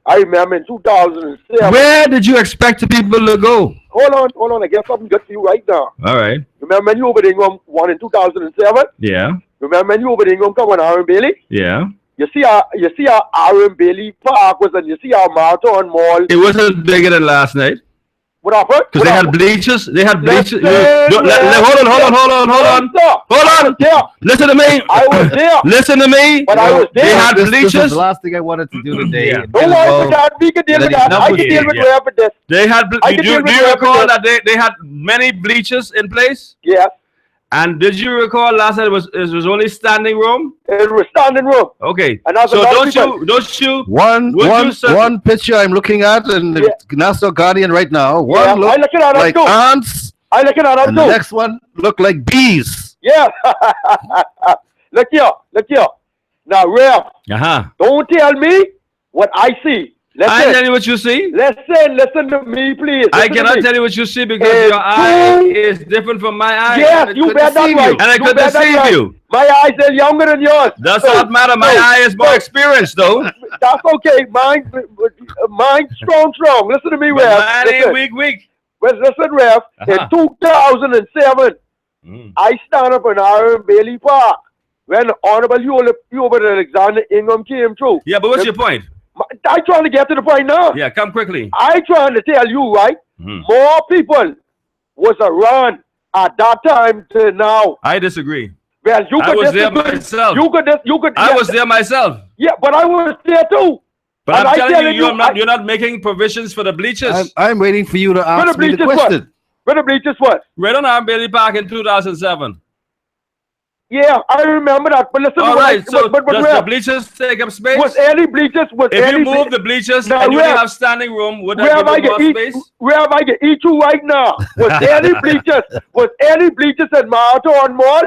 I remember in 2007. Where did you expect the people to go? Hold on. I got something good for you right now. All right. Remember when you over the Ingram won in 2007? Yeah. Remember when you over the Ingram come on R&B Bailey? Yeah. You see our R&B Bailey Park was, and you see our Marathon Mall. It wasn't bigger than last night. What happened? Because they had bleachers. They had bleachers. Hold on. Listen to me. I was there. Listen to me. But I was there. They had bleachers. This is the last thing I wanted to do today. Yeah. Don't worry for that. We can deal with that. I can deal with Rev with this. They had. I can Do deal with you Rev recall with that they had many bleachers in place? Yes. And did you recall last night it was only standing room? It was standing room. Okay. And that's a So lot of don't you One picture I'm looking at in the Nassau Guardian right now. One look I looking at like too. ants. I looking at them And too. the next one look like bees. Yeah. Look here. Now, Rev, don't tell me what I see. I tell you what you see. Listen to me, please. I cannot tell you what you see because your eye is different from my eye. Yes, you bet that right. And I could deceive you. My eyes are younger than yours. Does not matter. My eye is more experienced, though. That's okay. Mine strong. Listen to me, Rev. Mine ain't weak. Well, listen, Rev. In 2007, I stand up in Aaron Bailey Park when the Honorable Hubert Alexander Ingham came through. Yeah, but what's your point? I'm trying to get to the point now. Yeah, come quickly. I'm trying to tell you, right? More people was around at that time to now. I disagree. Well, you I could was there disagree. myself. You could. I was there myself. Yeah, but I was there too. But And I'm I telling you, you're not making provisions for the bleachers. I'm waiting for you to Where the ask me the bleachers question. Where the bleachers was? Right on our Bailey Park in 2007. Yeah, I remember that. But listen, All right, so but does Rev, the bleachers take up space? was any bleachers? Was If any you move the bleachers Now, and you only Rev, have standing room, would where that am I give you more get space? where am I get eat you right now? Was any bleachers? Was any bleachers at Marathon Mall?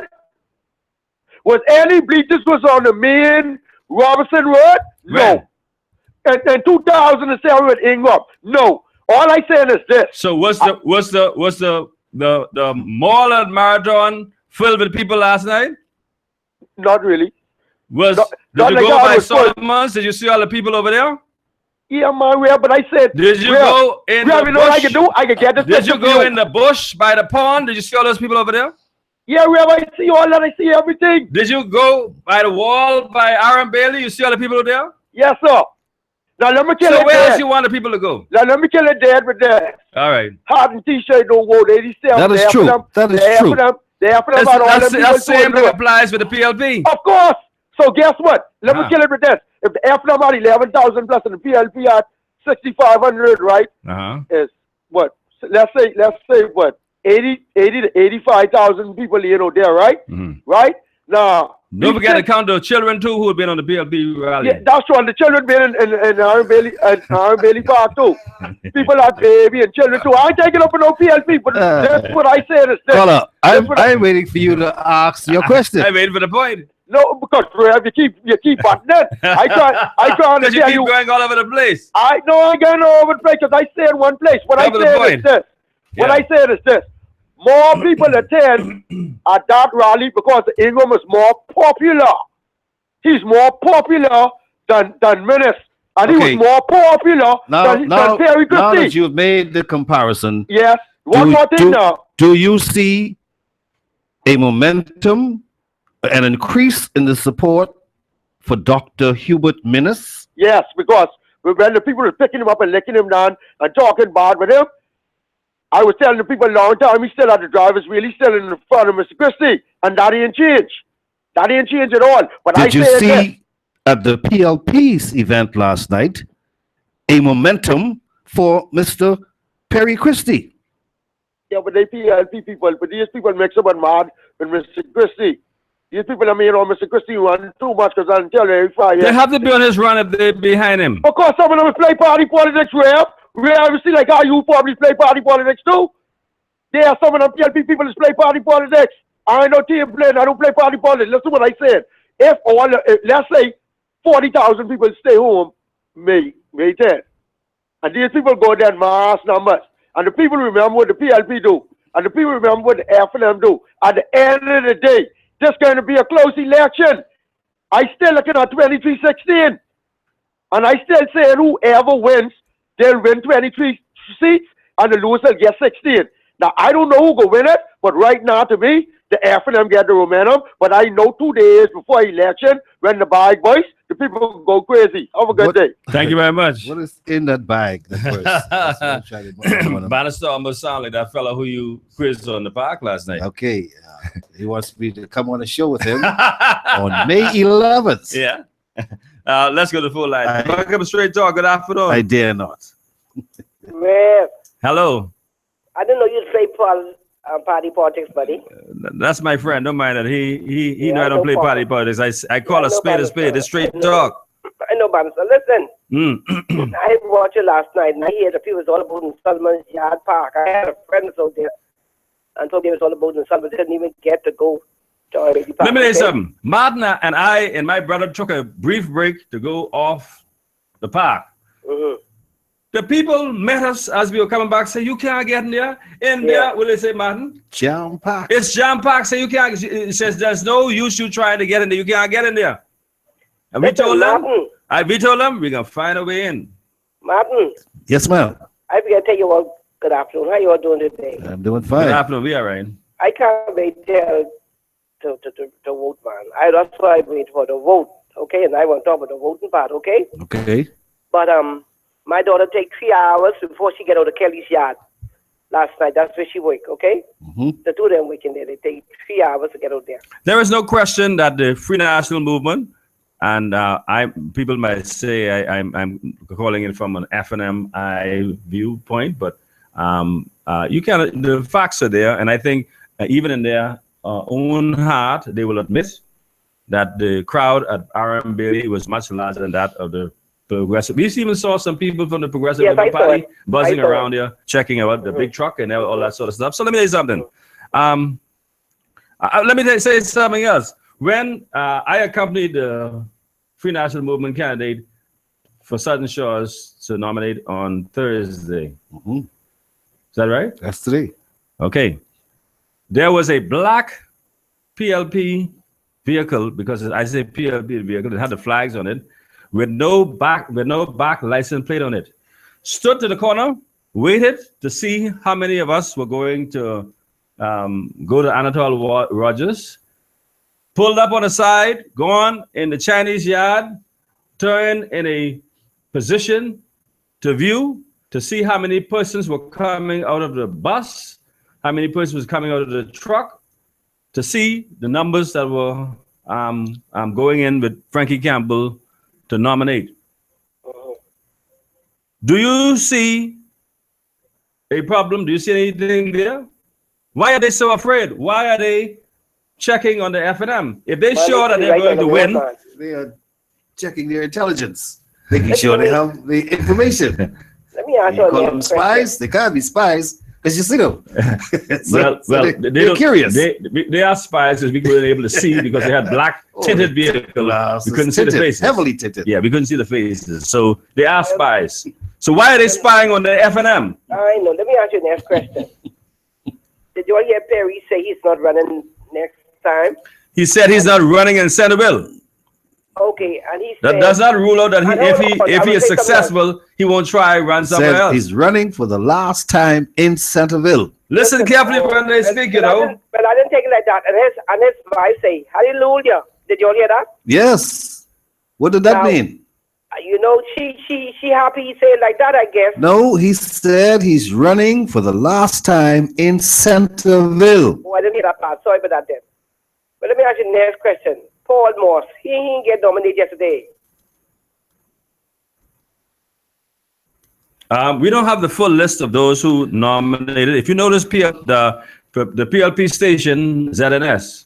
Was any bleachers was on the main Robinson Road? No. When? And 2007 with Ingham? No. All I saying is this. So was the mall at Marathon filled with people last night? Not really. Did not you like go that, by was full. Solomon's? Did you see all the people over there? Yeah, man, but I said. Did you Rev, go in Rev, the you know what I bush? can do? I can get this. Did you picture go for in the bush by the pond? Did you see all those people over there? Yeah, Rev, I see all that. I see everything. Did you go by the wall by Aaron Bailey? You see all the people over there? Yes, sir. Now let me kill So it where dead. else you want the people to go? Now let me kill it dead with that. All right. Hot and T-shirt don't go there. These That is true. That is true. They're after them about all them people That same doing thing it. applies with the PLP. Of course. So guess what? Let me kill it with this. If the F number 11,000 plus and the PLP at 6,500, right? Is what? Let's say what? 80 to 85,000 people, there, right? Right? Now. Don't forget to count the children too who have been on the PLP rally. Yeah, that's true. And the children been in Aaron Bailey Park too. People are baby and children too. I ain't taking up for no PLP, but that's what I said is this. Caller, I'm waiting for you to ask your question. I'm waiting for the point. No, because Rev, you keep butting it. I try to Because you tell keep you. going all over the place. I ain't going all over the place because I stay in one place. What I Cover the said point. is this. What Yeah. I said is this. More people attend at that rally because Ingham is more popular. He's more popular than Menace. And he was more popular than Perry Christie. Now that you've made the comparison, yes. One more thing now. Do you see a momentum, an increase in the support for Dr. Hubert Minnis? Yes, because when the people are picking him up and licking him down and talking bad with him, I was telling the people a long time, he's still at the driver's wheel, he's still in the front of Mr. Christie, and that ain't changed. That ain't changed at all. But Did you see at the PLP's event last night a momentum for Mr. Perry Christie? Yeah, but they PLP people, but these people mix up and mad with Mr. Christie. These people, Mr. Christie run too much because I tell you every Friday. They have to be on his run if they're behind him. Of course, some of them play party politics, Rev. You see like how you probably play party politics too? There are some of them PLP people that play party politics. I ain't no team playing. I don't play party politics. Listen to what I said. If let's say 40,000 people stay home May 10th, and these people go there in mass numbers, and the people remember what the PLP do, and the people remember what the FNM do. At the end of the day, this going to be a close election. I still looking at 23-16, and I still say whoever wins, they'll win 23 seats, and the loser will get 16. Now, I don't know who will win it, but right now, to me, the FNM get the momentum. But I know 2 days before election, when the big boys, the people go crazy. Have a good day. Thank you very much. What is in that bag? Bannister almost sound like that fella who you quizzed on the park last night. Okay. He wants me to come on a show with him on May 11th. Yeah. Let's go to the full line. Welcome to Straight Talk. Good afternoon. I dare not. Rev, Hello. I didn't know you'd play party politics, buddy. That's my friend. Don't mind that. He Yeah, know I don't no play problem. party politics. I call Yeah, a no spade a problem, spade. sir. It's Straight Talk. I know, but listen, Mm. I watched it last night, and I hear the people was all about in Solomon's Yard Park. I had a friend out there, and told me it was all about in Solomon. Didn't even get to go to the park. Let me tell you okay? something. Martin and I and my brother took a brief break to go off the park. Mhm. The people met us as we were coming back, say, you can't get in there. In there, will they say, Martin? Jam Park. It's jam packed. Say, you can't. It says, there's no use you trying to get in there. You can't get in there. And we Listen, told them, Martin, we told them, we're going to find a way in. Martin, Yes, ma'am. I forgot to tell you all good afternoon. How you all doing today? I'm doing Good fine. afternoon. We are right. I can't wait till to vote, man. That's why I wait for the vote, okay? And I want to talk about the voting part, okay? Okay. But my daughter take 3 hours before she get out of Kelly's yard last night. That's where she work, okay? Mm-hmm. The two of them working there. They take 3 hours to get out there. There is no question that the Free National Movement, and people might say I'm calling it from an FNMI viewpoint, but you can. The facts are there, and I think even in their own heart, they will admit that the crowd at R.M. Bailey was much larger than that of the Progressive. We even saw some people from the Progressive Yes, I saw Party it. buzzing I saw around there, checking out the big truck and all that sort of stuff. So let me tell you something. Let me say something else. When I accompanied the Free National Movement candidate for Southern Shores to nominate on Thursday. Mm-hmm. Is that right? That's today. Okay. There was a black PLP vehicle, because I say PLP vehicle, it had the flags on it, with no back license plate on it. Stood to the corner, waited to see how many of us were going to go to Anatole Rogers, pulled up on the side, gone in the Chinese yard, turned in a position to view to see how many persons were coming out of the bus, how many persons was coming out of the truck, to see the numbers that were going in with Frankie Campbell to nominate. Do you see a problem? Do you see anything there? Why are they so afraid? Why are they checking on the FNM? If they sure that they're going to win, They are checking their intelligence, making sure they have the information. Let me ask You you call a them question. spies? They can't be spies because you see them. well, they're don't- curious. They are spies because we weren't able to see because they had black tinted vehicles. We couldn't see the tinted, faces. heavily tinted. Yeah, we couldn't see the faces. So they are spies. So why are they spying on the FNM? I know. Let me ask you the next question. Did you all hear Perry say he's not running next time? He said he's not running in Centerville. Okay, and he That said... does not rule out that I know, if but he I is will say something successful, he won't try run somewhere Said else. he's running for the last time in Centerville. Listen carefully when they speak, you know. But I didn't take it like that. And his wife say, hallelujah. Did you all hear that? Yes. What did that Now- mean? You know, she happy he say it like that, I guess. No, he said he's running for the last time in Centerville. Oh, I didn't hear that part. Sorry about that then. But let me ask you the next question. Paul Morse, he didn't get nominated yesterday. We don't have the full list of those who nominated. If you notice, the PLP station, ZNS,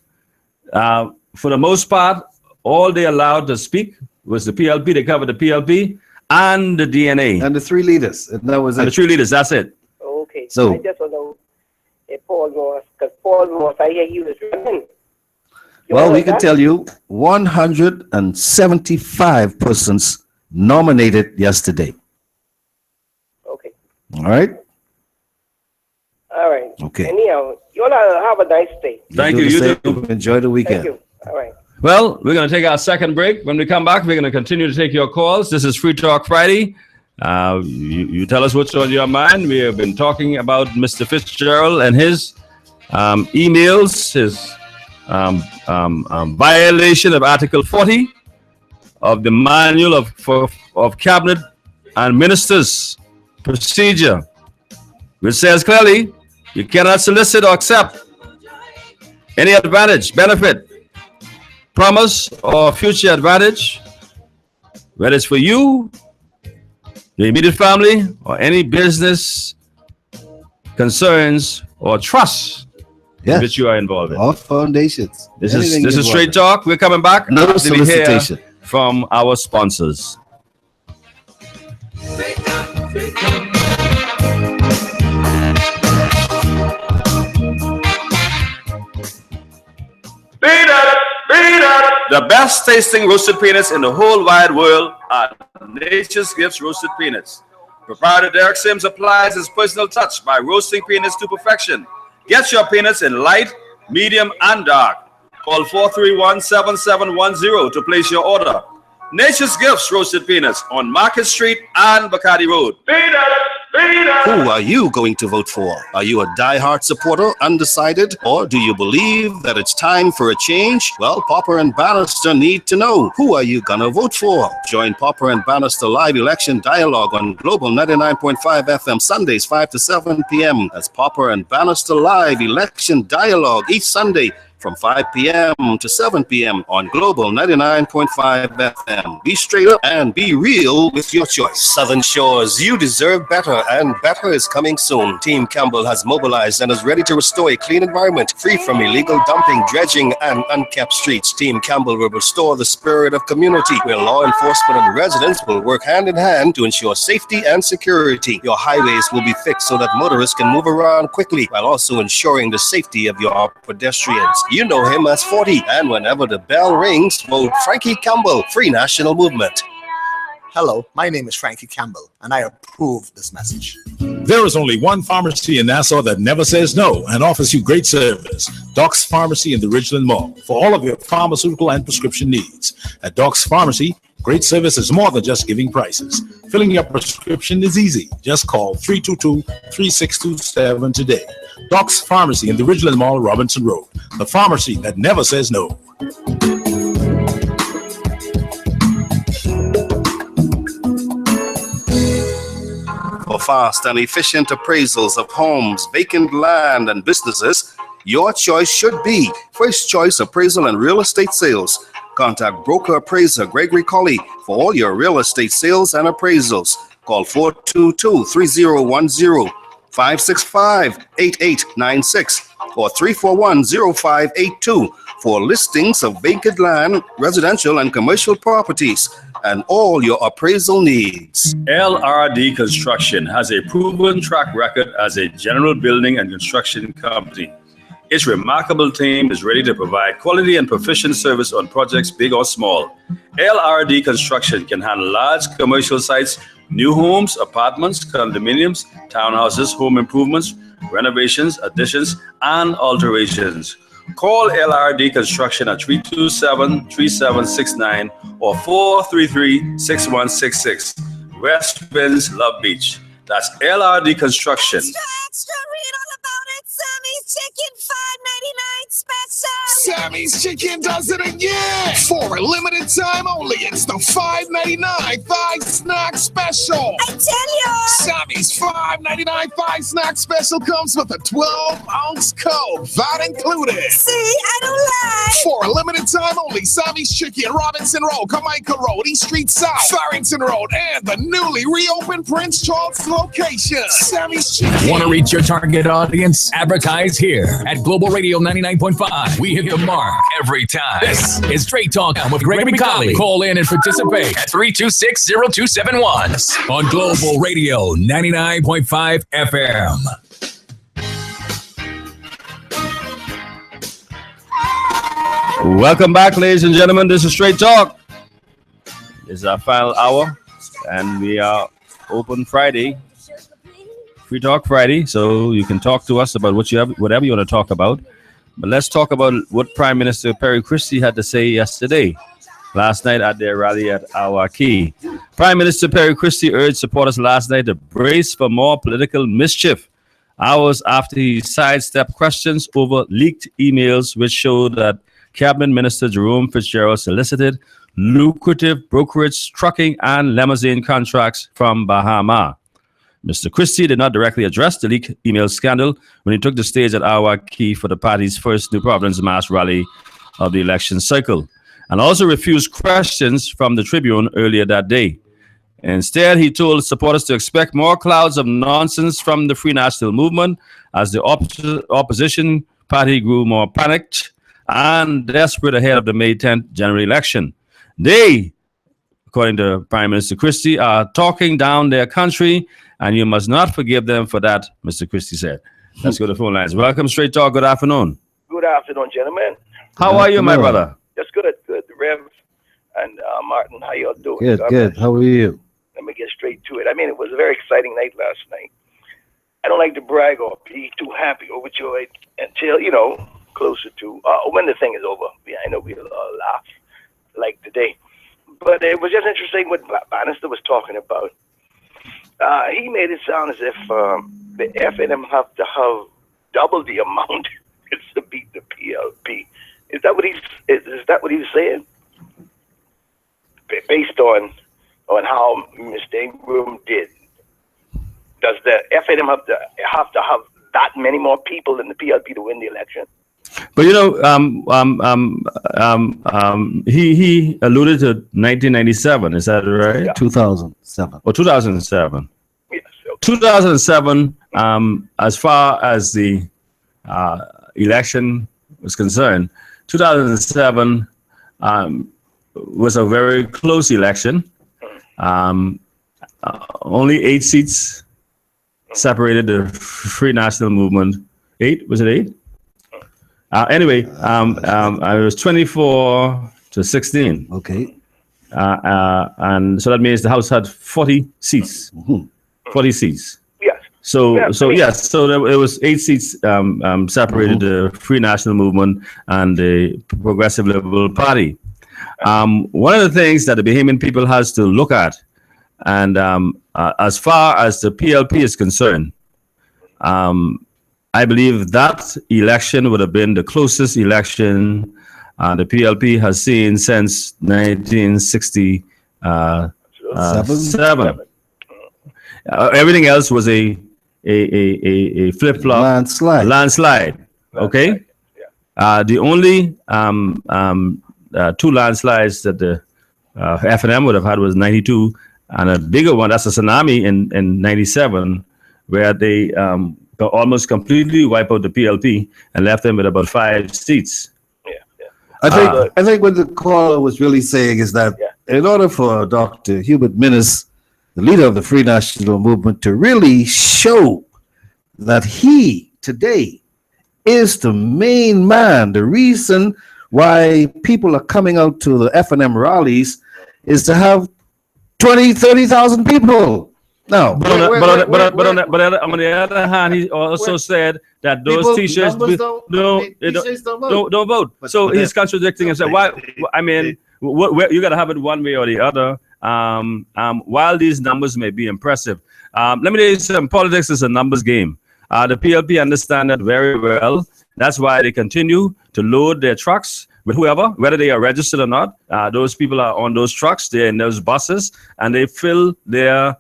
for the most part, all they allowed to speak was the PLP. They covered the PLP and the DNA. And the three leaders. And that was And it. the three leaders, that's it. Okay. So- I just want to know if Paul Morse, because Paul Morse, I hear he was running. Well, we can tell you 175 persons nominated yesterday. Okay. All right? All right. Okay. Anyhow, you all have a nice day. Thank do you. the You same. too. Enjoy the Thank weekend. you. All right. Well, we're going to take our second break. When we come back, we're going to continue to take your calls. This is Free Talk Friday. You tell us what's on your mind. We have been talking about Mr. Fitzgerald and his emails, his violation of Article 40 of the manual of cabinet and ministers procedure, which says clearly you cannot solicit or accept any advantage, benefit, promise, or future advantage, whether it's for you, your immediate family, or any business concerns or trusts in which you are involved in. Or foundations. This is Straight Talk. We're coming back. No after we hear solicitation. from our sponsors. The best tasting roasted peanuts in the whole wide world are Nature's Gifts Roasted Peanuts. Proprietor Derek Sims applies his personal touch by roasting peanuts to perfection. Get your peanuts in light, medium, and dark. Call 431-7710 to place your order. Nature's Gifts Roasted Peanuts on Market Street and Bacardi Road. Who are you going to vote for? Are you a diehard supporter, undecided, or do you believe that it's time for a change? Well, Popper and Bannister need to know. Who are you gonna vote for? Join Popper and Bannister live election dialogue on Global 99.5 FM Sundays 5 to 7 p.m. That's Popper and Bannister live election dialogue each Sunday from 5 p.m. to 7 p.m. on Global 99.5 FM. Be straight up and be real with your choice. Southern Shores, you deserve better, and better is coming soon. Team Campbell has mobilized and is ready to restore a clean environment, free from illegal dumping, dredging, and unkept streets. Team Campbell will restore the spirit of community, where law enforcement and residents will work hand in hand to ensure safety and security. Your highways will be fixed so that motorists can move around quickly, while also ensuring the safety of your pedestrians. You know him as 40, and whenever the bell rings, vote Frankie Campbell, Free National Movement. Hello, my name is Frankie Campbell, and I approve this message. There is only one pharmacy in Nassau that never says no and offers you great service. Doc's Pharmacy in the Ridgeland Mall for all of your pharmaceutical and prescription needs. At Doc's Pharmacy, great service is more than just giving prices. Filling your prescription is easy. Just call 322-3627 today. Doc's Pharmacy in the Ridgeland Mall, Robinson Road. The pharmacy that never says no. For fast and efficient appraisals of homes, vacant land, and businesses, your choice should be First Choice Appraisal and Real Estate Sales. Contact broker appraiser Gregory Colley for all your real estate sales and appraisals. Call 422-3010, 565-8896, or 341-0582 for listings of vacant land, residential and commercial properties, and all your appraisal needs. LRD Construction has a proven track record as a general building and construction company. Its remarkable team is ready to provide quality and proficient service on projects big or small. LRD Construction can handle large commercial sites, new homes, apartments, condominiums, townhouses, home improvements, renovations, additions, and alterations. Call LRD Construction at 327-3769 or 433-6166. West Winds, Love Beach. That's LRD Construction. Extra, read all about it. Sammy's Chicken, $5.99 special. Sammy's Chicken does it again. For a limited time only, it's the $5.99 Thigh Snack Special. I tell you. Sammy's $5.99 Thigh Snack Special comes with a 12-ounce Coke, that included. See, I don't lie. For a limited time only, Sammy's Chicken, Robinson Road, Jamaica Road, East Street South, Farrington Road, and the newly reopened Prince Charles location. Sammy's Chicken. Want to reach your target audience? Advertise here at Global Radio 99.5. We hit the mark every time. This is Straight Talk with Gregory Colley. Call in and participate at 326-0271 on Global Radio 99.5 FM. Welcome back, ladies and gentlemen. This is Straight Talk. This is our final hour, and we are open Friday. Free Talk Friday, so you can talk to us about whatever you want to talk about. But let's talk about what Prime Minister Perry Christie had to say last night at their rally at Our Key. Prime Minister Perry Christie urged supporters last night to brace for more political mischief, hours after he sidestepped questions over leaked emails which showed that Cabinet Minister Jerome Fitzgerald solicited lucrative brokerage, trucking, and limousine contracts from Bahama. Mr. Christie did not directly address the leaked email scandal when he took the stage at Iowa Key for the party's first New Providence mass rally of the election cycle, and also refused questions from the Tribune earlier that day. Instead, he told supporters to expect more clouds of nonsense from the Free National Movement as the opposition party grew more panicked and desperate ahead of the May 10th general election. They, according to Prime Minister Christie, are talking down their country, and you must not forgive them for that, Mr. Christie said. Let's go to the phone lines. Welcome, Straight Talk. Good afternoon. Good afternoon, gentlemen. How are you, my brother? Just good, Rev and Martin. How y'all doing? Good, good. How are you? Let me get straight to it. I mean, it was a very exciting night last night. I don't like to brag or be too happy, overjoyed until, closer to when the thing is over. Yeah, I know we'll laugh like today. But it was just interesting what Bannister was talking about. He made it sound as if the FNM have to have double the amount to beat the PLP. Is that what he was saying? Based on how Mr. Ingram did, does the FNM have to have that many more people than the PLP to win the election? But he alluded to 1997. Is that right? Yeah. 2007. Or 2007. Yes. Okay. 2007. As far as the election was concerned, 2007 was a very close election. Only 8 seats separated the Free National Movement. 8? Was it 8? Anyway, I was 24-16. Okay. And so that means the House had 40 seats. 40 seats. Yes. So it was 8 seats separated the Free National Movement and the Progressive Liberal Party. One of the things that the Bahamian people has to look at, and as far as the PLP is concerned, I believe that election would have been the closest election the PLP has seen since 1967. Everything else was a flip-flop landslide. Okay. The only 2 landslides that the FNM would have had was 92, and a bigger one, that's a tsunami in 97, where they almost completely wipe out the PLP and left them with about 5 seats. I think what the caller was really saying is that in order for Dr. Hubert Minnis, the leader of the Free National Movement, to really show that he today is the main man, the reason why people are coming out to the FNM rallies is to have 30,000 people. No, but on the other hand, he also said that those T-shirts don't vote. So he's contradicting himself. Why? I mean, you got to have it one way or the other. While these numbers may be impressive, let me tell you something. Politics is a numbers game. The PLP understand that very well. That's why they continue to load their trucks with whoever, whether they are registered or not. Those people are on those trucks, they're in those buses, and they fill their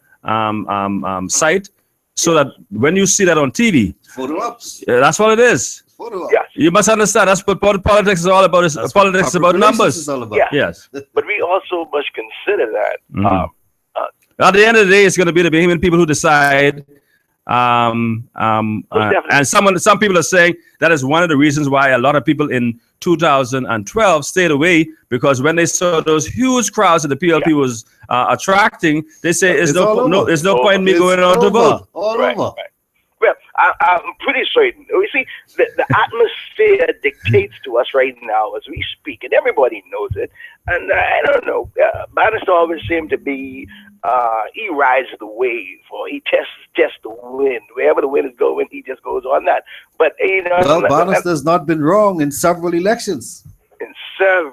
site so that when you see that on TV, photo ops. That's what it is. Yes. You must understand that's what politics is all about. Politics is about numbers. Is all about. Yes. But we also must consider that. At the end of the day, it's going to be the Bahamian people who decide. And some people are saying that is one of the reasons why a lot of people in 2012 stayed away, because when they saw those huge crowds that the PLP was attracting, they say there's no point in me going out to vote. Right. Well, I'm pretty certain. You see, the atmosphere dictates to us right now as we speak, and everybody knows it. And I don't know, Bannister always seemed to be, he rides the wave, or he tests the wind. Wherever the wind is going, he just goes on that. But, well, Bannister's not been wrong in several elections. Well,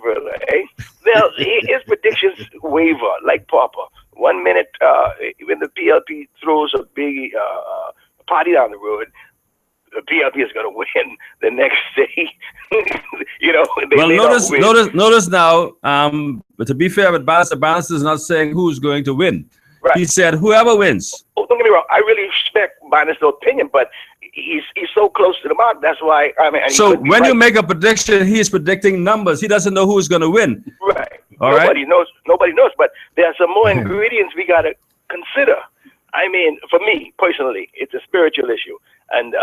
his predictions waver like Papa. 1 minute, when the PLP throws a big party down the road, the PLP is going to win the next day. Notice now. But to be fair with Bannister, Bannister is not saying who's going to win. Right. He said whoever wins. Oh, don't get me wrong. I really respect Bannister's opinion, but he's so close to the mark. That's why. So when you make a prediction, he's predicting numbers. He doesn't know who's going to win. Right. Nobody knows. Nobody knows. But there are some more ingredients we got to consider. For me personally, it's a spiritual issue, and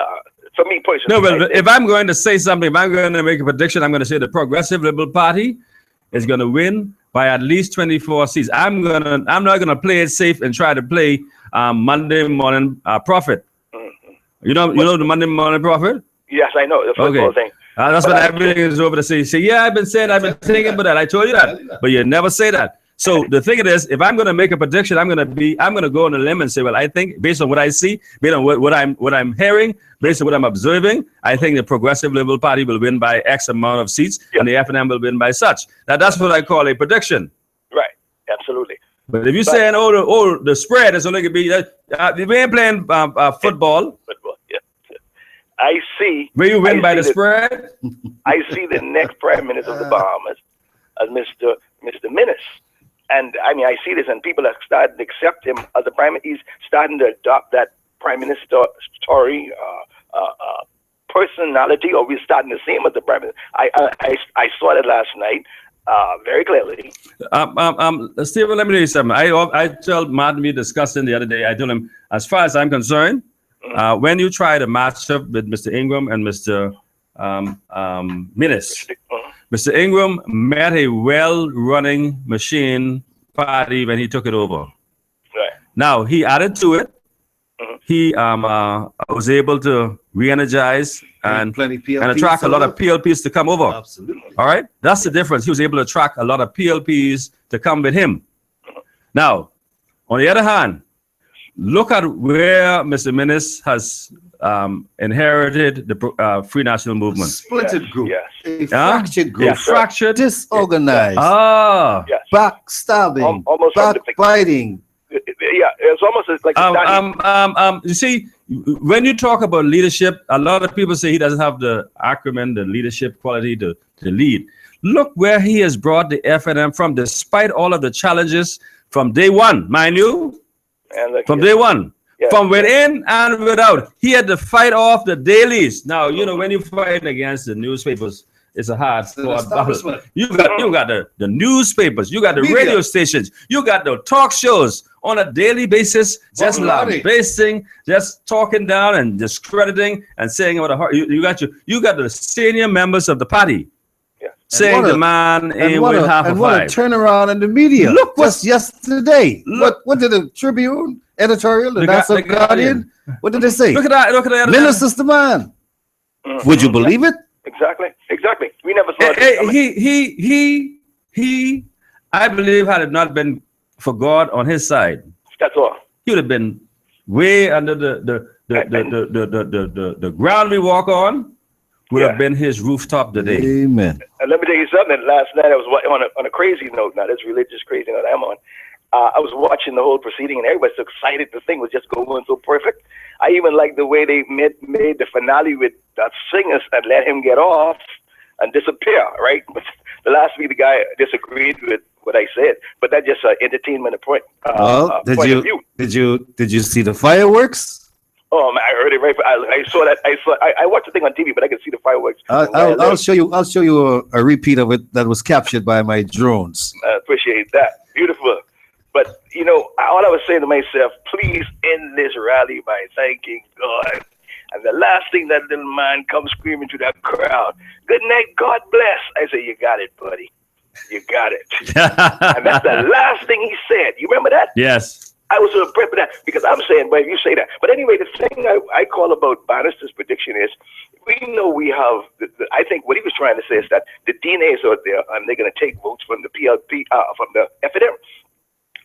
for me personally. No, but if I'm going to say something, if I'm going to make a prediction, I'm going to say the Progressive Liberal Party is going to win by at least 24 seats. I'm not gonna play it safe and try to play Monday morning prophet. Mm-hmm. You know the Monday morning prophet? Yes, I know the football thing. That's what everything is over to say. Yeah, I've been thinking about that. I told you that, but you never say that. So the thing is, if I'm gonna make a prediction, I'm gonna go on a limb and say, well, I think based on what I see, based on what I'm hearing, based on what I'm observing, I think the Progressive Liberal Party will win by X amount of seats, and the FNM will win by such. Now that's what I call a prediction. Right. Absolutely. But if you're saying, the spread is only gonna be we ain't playing football. Football, yeah. I see. Will you win by the spread? I see the next Prime Minister of the Bahamas as Mr. Minnis. And I see this, and people are starting to accept him as a prime minister. He's starting to adopt that prime minister story, personality, or we're starting to see him as the prime minister. I saw that last night very clearly. Stephen, let me tell you something. I told Martin, we discussed it the other day. I told him, as far as I'm concerned, when you try to match up with Mr. Ingram and Mr. Minnis, Mr. Ingram met a well-running machine party when he took it over. Right. Now, he added to it. He was able to re-energize and attract a lot of PLPs to come over. Absolutely. All right? That's the difference. He was able to attract a lot of PLPs to come with him. Now, on the other hand, look at where Mr. Minnis has inherited the Free National Movement. Splitted group. Yes. A fractured group. Yeah, fractured. Disorganized. Yes. Backstabbing. Almost backbiting. Yeah, it's almost like you see, when you talk about leadership, a lot of people say he doesn't have the acumen, the leadership quality to lead. Look where he has brought the FNM from, despite all of the challenges from day one, mind you. From day one. Yeah. From within and without. He had to fight off the dailies. Now, when you fight against the newspapers, it's a hard battle. You got the newspapers, you got the radio stations, you got the talk shows on a daily basis, just lambasting, just talking down and discrediting and saying what a heart. You got the senior members of the party saying the man ain't worth half a five. And what a turnaround in the media. Look what's yesterday. What did the Tribune editorial, the National Guardian, what did they say? Look at that. Minnis is the man. Would you believe it? Exactly. We never saw it. He, I believe, had it not been for God on his side, that's all. He would have been way under the ground we walk on. Would have been his rooftop today. Amen. And let me tell you something. Last night I was on a crazy note. Now this religious crazy note I'm on. I was watching the whole proceeding, and everybody's so excited. The thing was just going so perfect. I even liked the way they made the finale with that singers and let him get off and disappear. Right. But the last week the guy disagreed with what I said, but that's just entertainment point. Point of view. Did you see the fireworks? Oh man, I heard it right. I saw that. I watched the thing on TV, but I could see the fireworks. I'll show you. I'll show you a repeat of it that was captured by my drones. I appreciate that. Beautiful. But all I was saying to myself, please end this rally by thanking God. And the last thing that little man comes screaming to that crowd, "Good night, God bless." I say, "You got it, buddy. You got it." And that's the last thing he said. You remember that? Yes. I was so impressed with that because I'm saying, well, you say that. But anyway, the thing I call about Bannister's prediction is we know we have, I think what he was trying to say is that the DNA is out there and they're going to take votes from the PLP, from the FNM.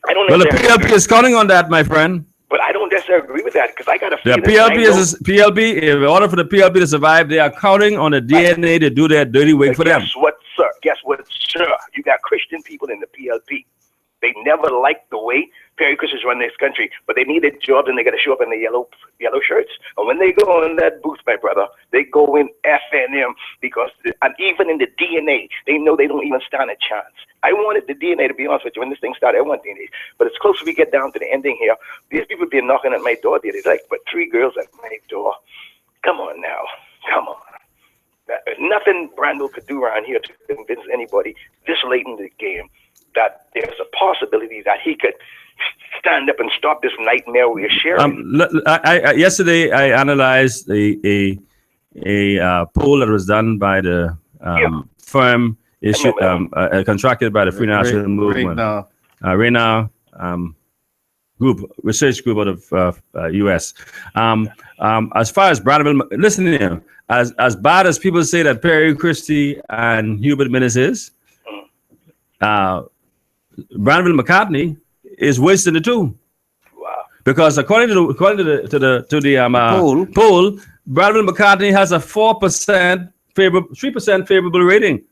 The PLP is counting on that, my friend. But I don't necessarily agree with that because I got a feeling. PLP, in order for the PLP to survive, they are counting on the DNA to do their dirty work for them. Guess what, sir? You got Christian people in the PLP. They never liked the way Perry Christians run this country, but they need a job and they got to show up in the yellow shirts. And when they go in that booth, my brother, they go in FNM because, and even in the DNA, they know they don't even stand a chance. I wanted the DNA, to be honest with you, when this thing started, I want DNA. But as close as we get down to the ending here, these people been knocking at my door. They're like, but 3 girls at my door. Come on now. Come on. Nothing Brandel could do around here to convince anybody this late in the game that there's a possibility that he could stand up and stop this nightmare we're sharing. Yesterday, I analyzed a poll that was done by the firm contracted by the Free National Movement, RENA group, research group out of U.S. As far as Brandel, listen to him. As bad as people say that Perry Christie and Hubert Minnis is, Brandel McCartney is worse than the two. Wow! Because according to the poll, Brandel McCartney has a 4% favorable, 3% favorable rating.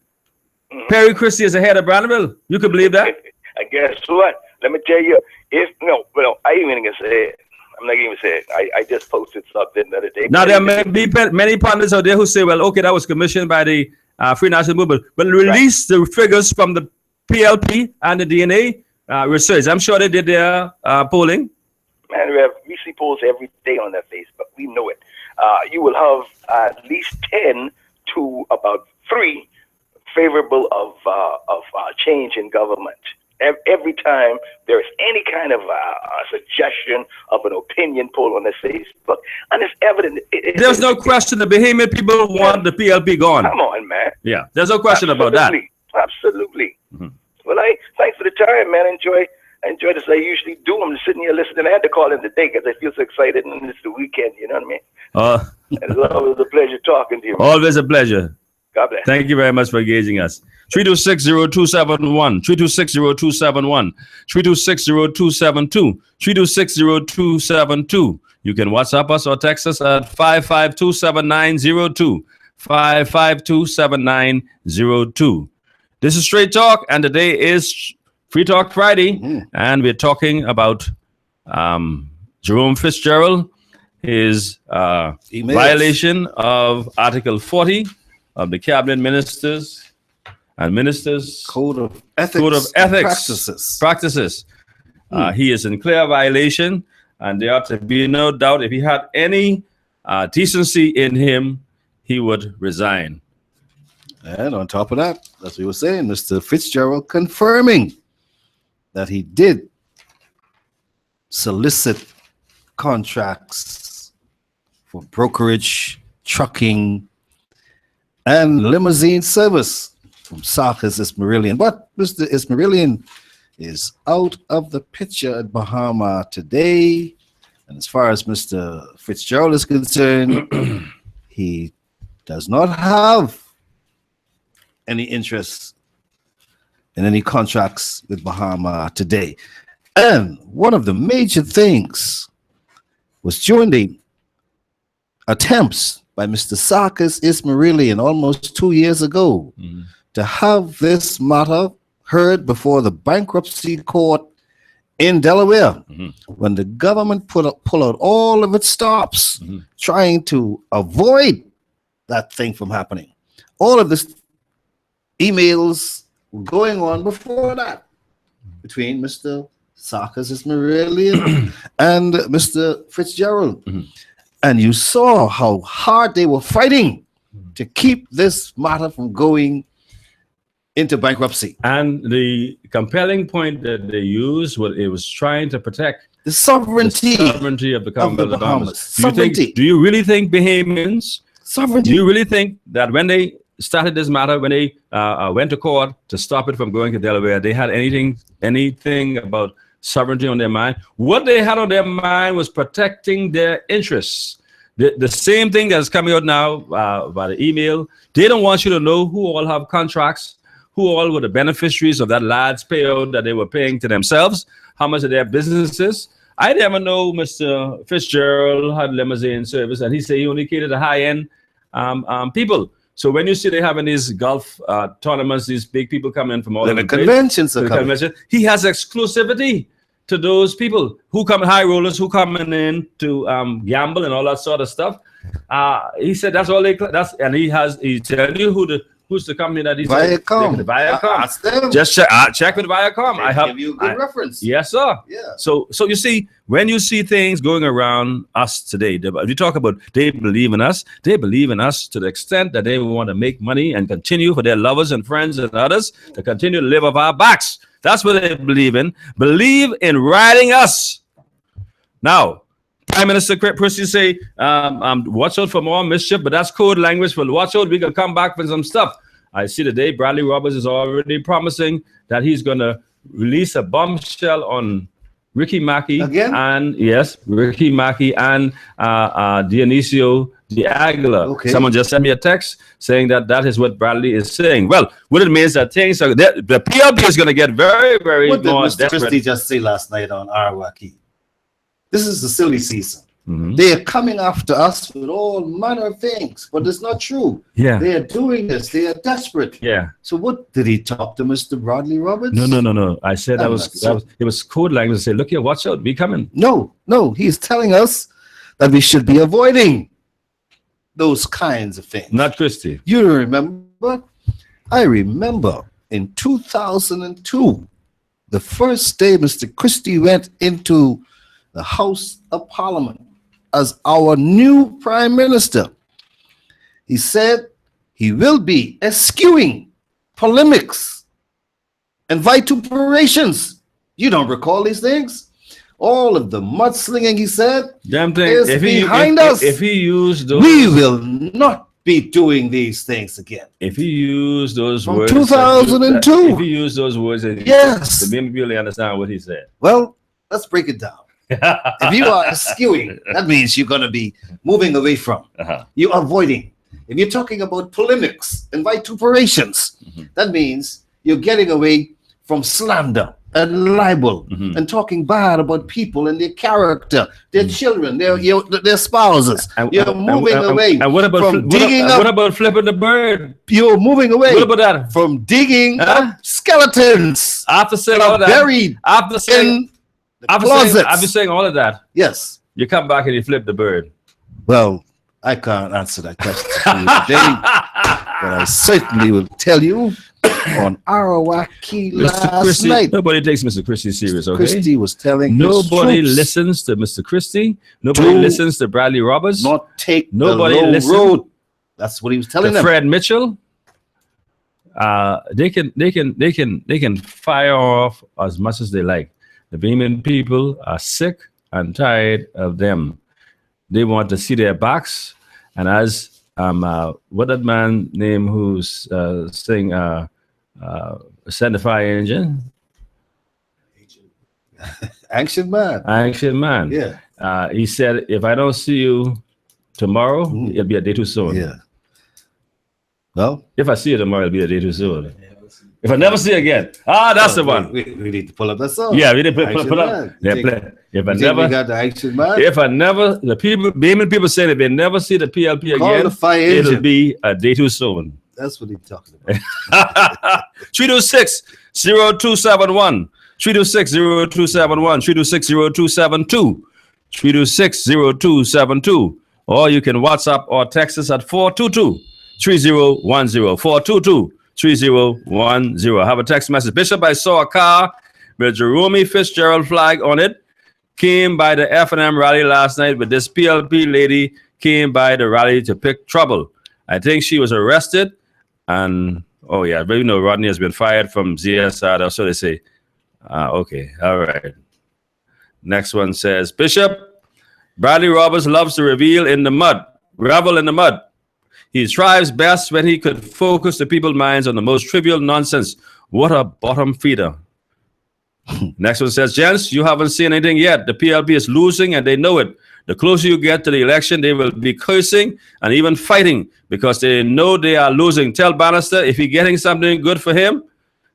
Perry Christie is ahead of Brandel. You can believe that? I guess what? Let me tell you. I ain't even gonna say it. I'm not even saying it. I just posted something the other day. Now there may be many pundits out there who say, "Well, okay, that was commissioned by the Free National Movement," but release the figures from the PLP and the DNA research. I'm sure they did their polling. Man, we see polls every day on that Facebook. We know it. You will have at least 10 to about 3 favorable of change in government. Every time there is any kind of suggestion of an opinion poll on the Facebook, and it's evident. There's no question the Bahamian people want the PLP gone. Come on, man. Yeah, there's no question about that. Absolutely. Mm-hmm. Well, thanks for the time, man. Enjoy this. I usually do. I'm just sitting here listening. I had to call in today because I feel so excited, and it's the weekend. You know what I mean? It's always a pleasure talking to you, man. Always a pleasure. God bless. Thank you very much for engaging us. 3260271, 3260271, 3260272, 3260272. You can WhatsApp us or text us at 5527902, 5527902. This is Straight Talk, and today is Free Talk Friday, and we're talking about Jerome Fitzgerald, his violation of Article 40 of the Cabinet Ministers Code of Ethics practices. He is in clear violation, and there ought to be no doubt if he had any decency in him, he would resign. And on top of that, as we were saying, Mr. Fitzgerald confirming that he did solicit contracts for brokerage, trucking, and limousine service from Sarkis Ismailian. But Mr. Ismailian is out of the picture at Bahama today. And as far as Mr. Fitzgerald is concerned, he does not have any interest in any contracts with Bahama today. And one of the major things was during the attempts by Mr. Sarkis Ismailian almost 2 years ago to have this matter heard before the bankruptcy court in Delaware, when the government pull out all of its stops trying to avoid that thing from happening. All of this emails going on before that between Mr. Sarkis Ismailian and Mr. Fitzgerald. And you saw how hard they were fighting to keep this matter from going into bankruptcy. And the compelling point that they used was it was trying to protect the sovereignty of the Commonwealth of the Bahamas. Do you really think Bahamians, sovereignty? Do you really think that when they started this matter, when they went to court to stop it from going to Delaware, they had anything about sovereignty on their mind? What they had on their mind was protecting their interests. The same thing that's coming out now by the email. They don't want you to know who all have contracts, who all were the beneficiaries of that large payout that they were paying to themselves, how much of their businesses. I never know Mr. Fitzgerald had limousine service, and he said he only catered to high-end people. So when you see they having these golf tournaments, these big people coming in from all the conventions are coming. He has exclusivity. to those people who come high rollers who coming in to gamble and all that sort of stuff. He said that's all and he's telling you who's the company that he's Viacom. Viacom. Ask them. Just check with Viacom. I have give you a good reference. Yes, sir. Yeah. So you see, when you see things going around us today, if you talk about they believe in us to the extent that they want to make money and continue for their lovers and friends and others to continue to live off our backs. That's what they believe in. Believe in riding us. Now, Prime Minister Christie say, watch out for more mischief, but that's code language for watch out. We can come back for some stuff. I see today Bradley Roberts is already promising that he's going to release a bombshell on Ricky Mackey. Again? And yes, Ricky Mackey and Dionisio de Aguilar. Okay. Someone just sent me a text saying that is what Bradley is saying. Well, what it means that things are, the PLP is going to get very, very What did more Mr. desperate. Christie just say last night on Arawaki? This is the silly season. Mm-hmm. They are coming after us with all manner of things, but it's not true. Yeah. They are doing this. They are desperate. Yeah. So what did he talk to Mr. Bradley Roberts? No. I said it was code language to say, look here, watch out, be coming. No. He's telling us that we should be avoiding those kinds of things. Not Christie. You remember? I remember in 2002, the first day Mr. Christie went into the House of Parliament as our new Prime Minister. He said he will be eschewing polemics and vituperations. You don't recall these things? All of the mudslinging, he said, Damn thing. is behind us. If he used those, we will not be doing these things again. If he used those From words, 2002. If he used those words, Yes. the people really understand what he said. Well, let's break it down. If you are eschewing, that means you're going to be moving away from. You're avoiding. If you're talking about polemics and vituperations, that means you're getting away from slander and libel and talking bad about people and their character, their children, their spouses. You're moving away and what about from digging up. What about flipping the bird? You're moving away. What about that? From digging up skeletons. After saying all that, buried after saying all of that, yes, you come back and you flip the bird. Well, I can't answer that question to you today, but I certainly will tell you on Arawaki last night. Nobody takes Mr. Christie serious, okay? Christie was telling nobody listens to Mr. Christie. Nobody listens to Bradley Roberts. Not take nobody the low road. That's what he was telling them. Fred Mitchell. They can fire off as much as they like. The Beeman people are sick and tired of them. They want to see their backs. And as what that man name who's saying send the fire engine? Ancient man. Ancient man. Yeah. He said, if I don't see you tomorrow, it'll be a day too soon. Yeah. Well, if I see you tomorrow, it'll be a day too soon. If I never see you again, that's the one. We need to pull up that song. Yeah, we need to pull up. Yeah, play. If I never, we got the Ancient Man. If I never, the people, Beeman people say if they never see the PLP again, the fire it'll engine. be a day too soon. That's what he's talking about. 326-0271. 326-0271. 326-0272. 326-0272. Or you can WhatsApp or text us at 422-3010. 422-3010. I have a text message. Bishop, I saw a car with Jerome Fitzgerald flag on it. Came by the F&M rally last night, but this PLP lady came by the rally to pick trouble. I think she was arrested. And, oh yeah, but you know Rodney has been fired from ZSR. So they say, okay, all right. Next one says, Bishop, Bradley Roberts loves to revel in the mud. He thrives best when he could focus the people's minds on the most trivial nonsense. What a bottom feeder. Next one says, gents, you haven't seen anything yet. The PLP is losing and they know it. The closer you get to the election, they will be cursing and even fighting because they know they are losing. Tell Bannister if he's getting something good for him,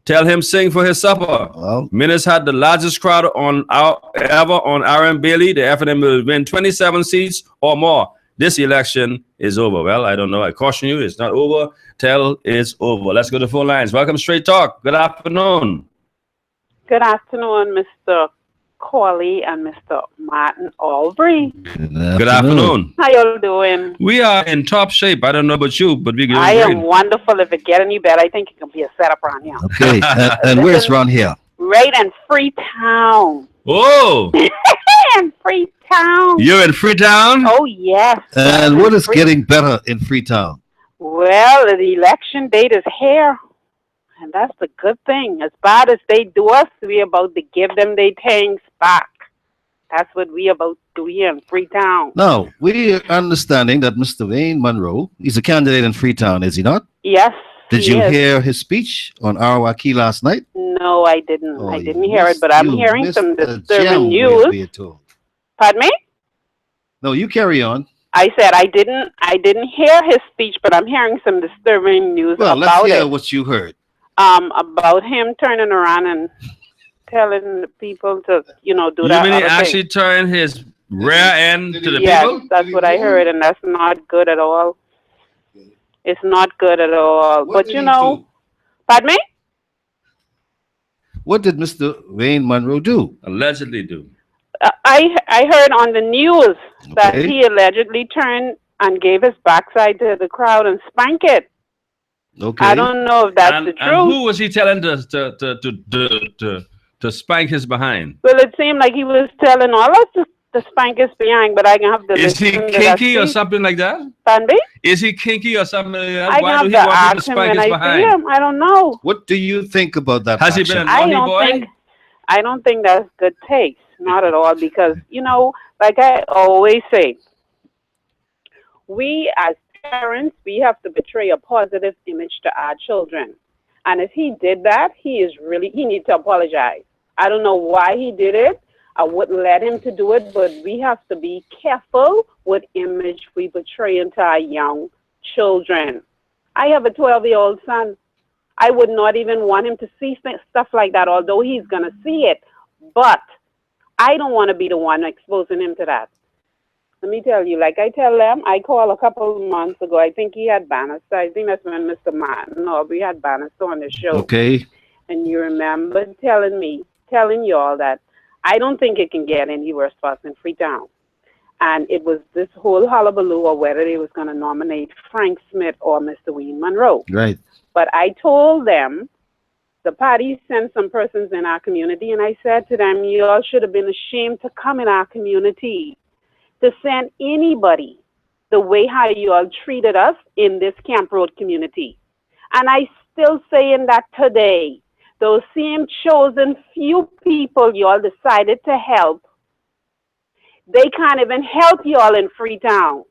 tell him sing for his supper. Well, Minnis had the largest crowd ever on Aaron Bailey. The FNM will win 27 seats or more. This election is over. Well, I don't know. I caution you, it's not over till it's over. Let's go to phone lines. Welcome, Straight Talk. Good afternoon. Good afternoon, Mr. Corley and Mr. Martin Albury. Good afternoon. How y'all doing? We are in top shape. I don't know about you, but we're I great. am wonderful. If it get any better, I think it can be a setup around here. Okay. And where's Ron here? Right in Freetown. Oh! In Freetown. You're in Freetown? Oh, yes. And what is getting better in Freetown? Well, the election date is here. And that's the good thing. As bad as they do us, we about to give them their things back. That's what we about to do here in Freetown. Now, we are understanding that Mr. Wayne Monroe, he's a candidate in Freetown, is he not? Yes. Did you hear his speech on Arawaki last night? No, I didn't. Oh, I didn't hear it, but I'm hearing some disturbing we're news. being told. Pardon me? No, you carry on. I said I didn't hear his speech, but I'm hearing some disturbing news Well, let's about hear it. what you heard. About him turning around and telling the people to, do You that. mean he other actually thing. turned his rear end to the Yes, people? that's what I heard, and that's not good at all. It's not good at all. But pardon me? What did Mr. Wayne Monroe do? Allegedly do. I heard on the news that Okay. he allegedly turned and gave his backside to the crowd and spanked it. Okay. I don't know if that's the And truth. who was he telling to spank his behind? Well, it seemed like he was telling all us to spank his behind, but I can have to Is he listen to that kinky or speech. something like that? Pardon me? Is he kinky or something like that? I Why do can he have to want you to ask him spank when his I see behind? him. I don't know. What do you think about that? Has he been a action? naughty boy? I don't think that's good taste. Not at all, because like I always say, we as parents, we have to portray a positive image to our children. And if he did that, he needs to apologize. I don't know why he did it. I wouldn't let him to do it, but we have to be careful what image we portray into our young children. I have a 12-year-old son. I would not even want him to see stuff like that, although he's going to see it. But I don't want to be the one exposing him to that. Let me tell you, like I tell them, I called a couple of months ago. I think he had Bannister. I think that's when Mr. Martin Aubrey had Bannister on the show. Okay. And you remember telling y'all that I don't think it can get any worse for us in Freetown. And it was this whole hullabaloo of whether they was going to nominate Frank Smith or Mr. Wayne Monroe. Right. But I told them, the party sent some persons in our community, and I said to them, you all should have been ashamed to come in our community to send anybody the way how you all treated us in this Camp Road community. And I still saying that today. Those same chosen few people you all decided to help, they can't even help you all in Freetown.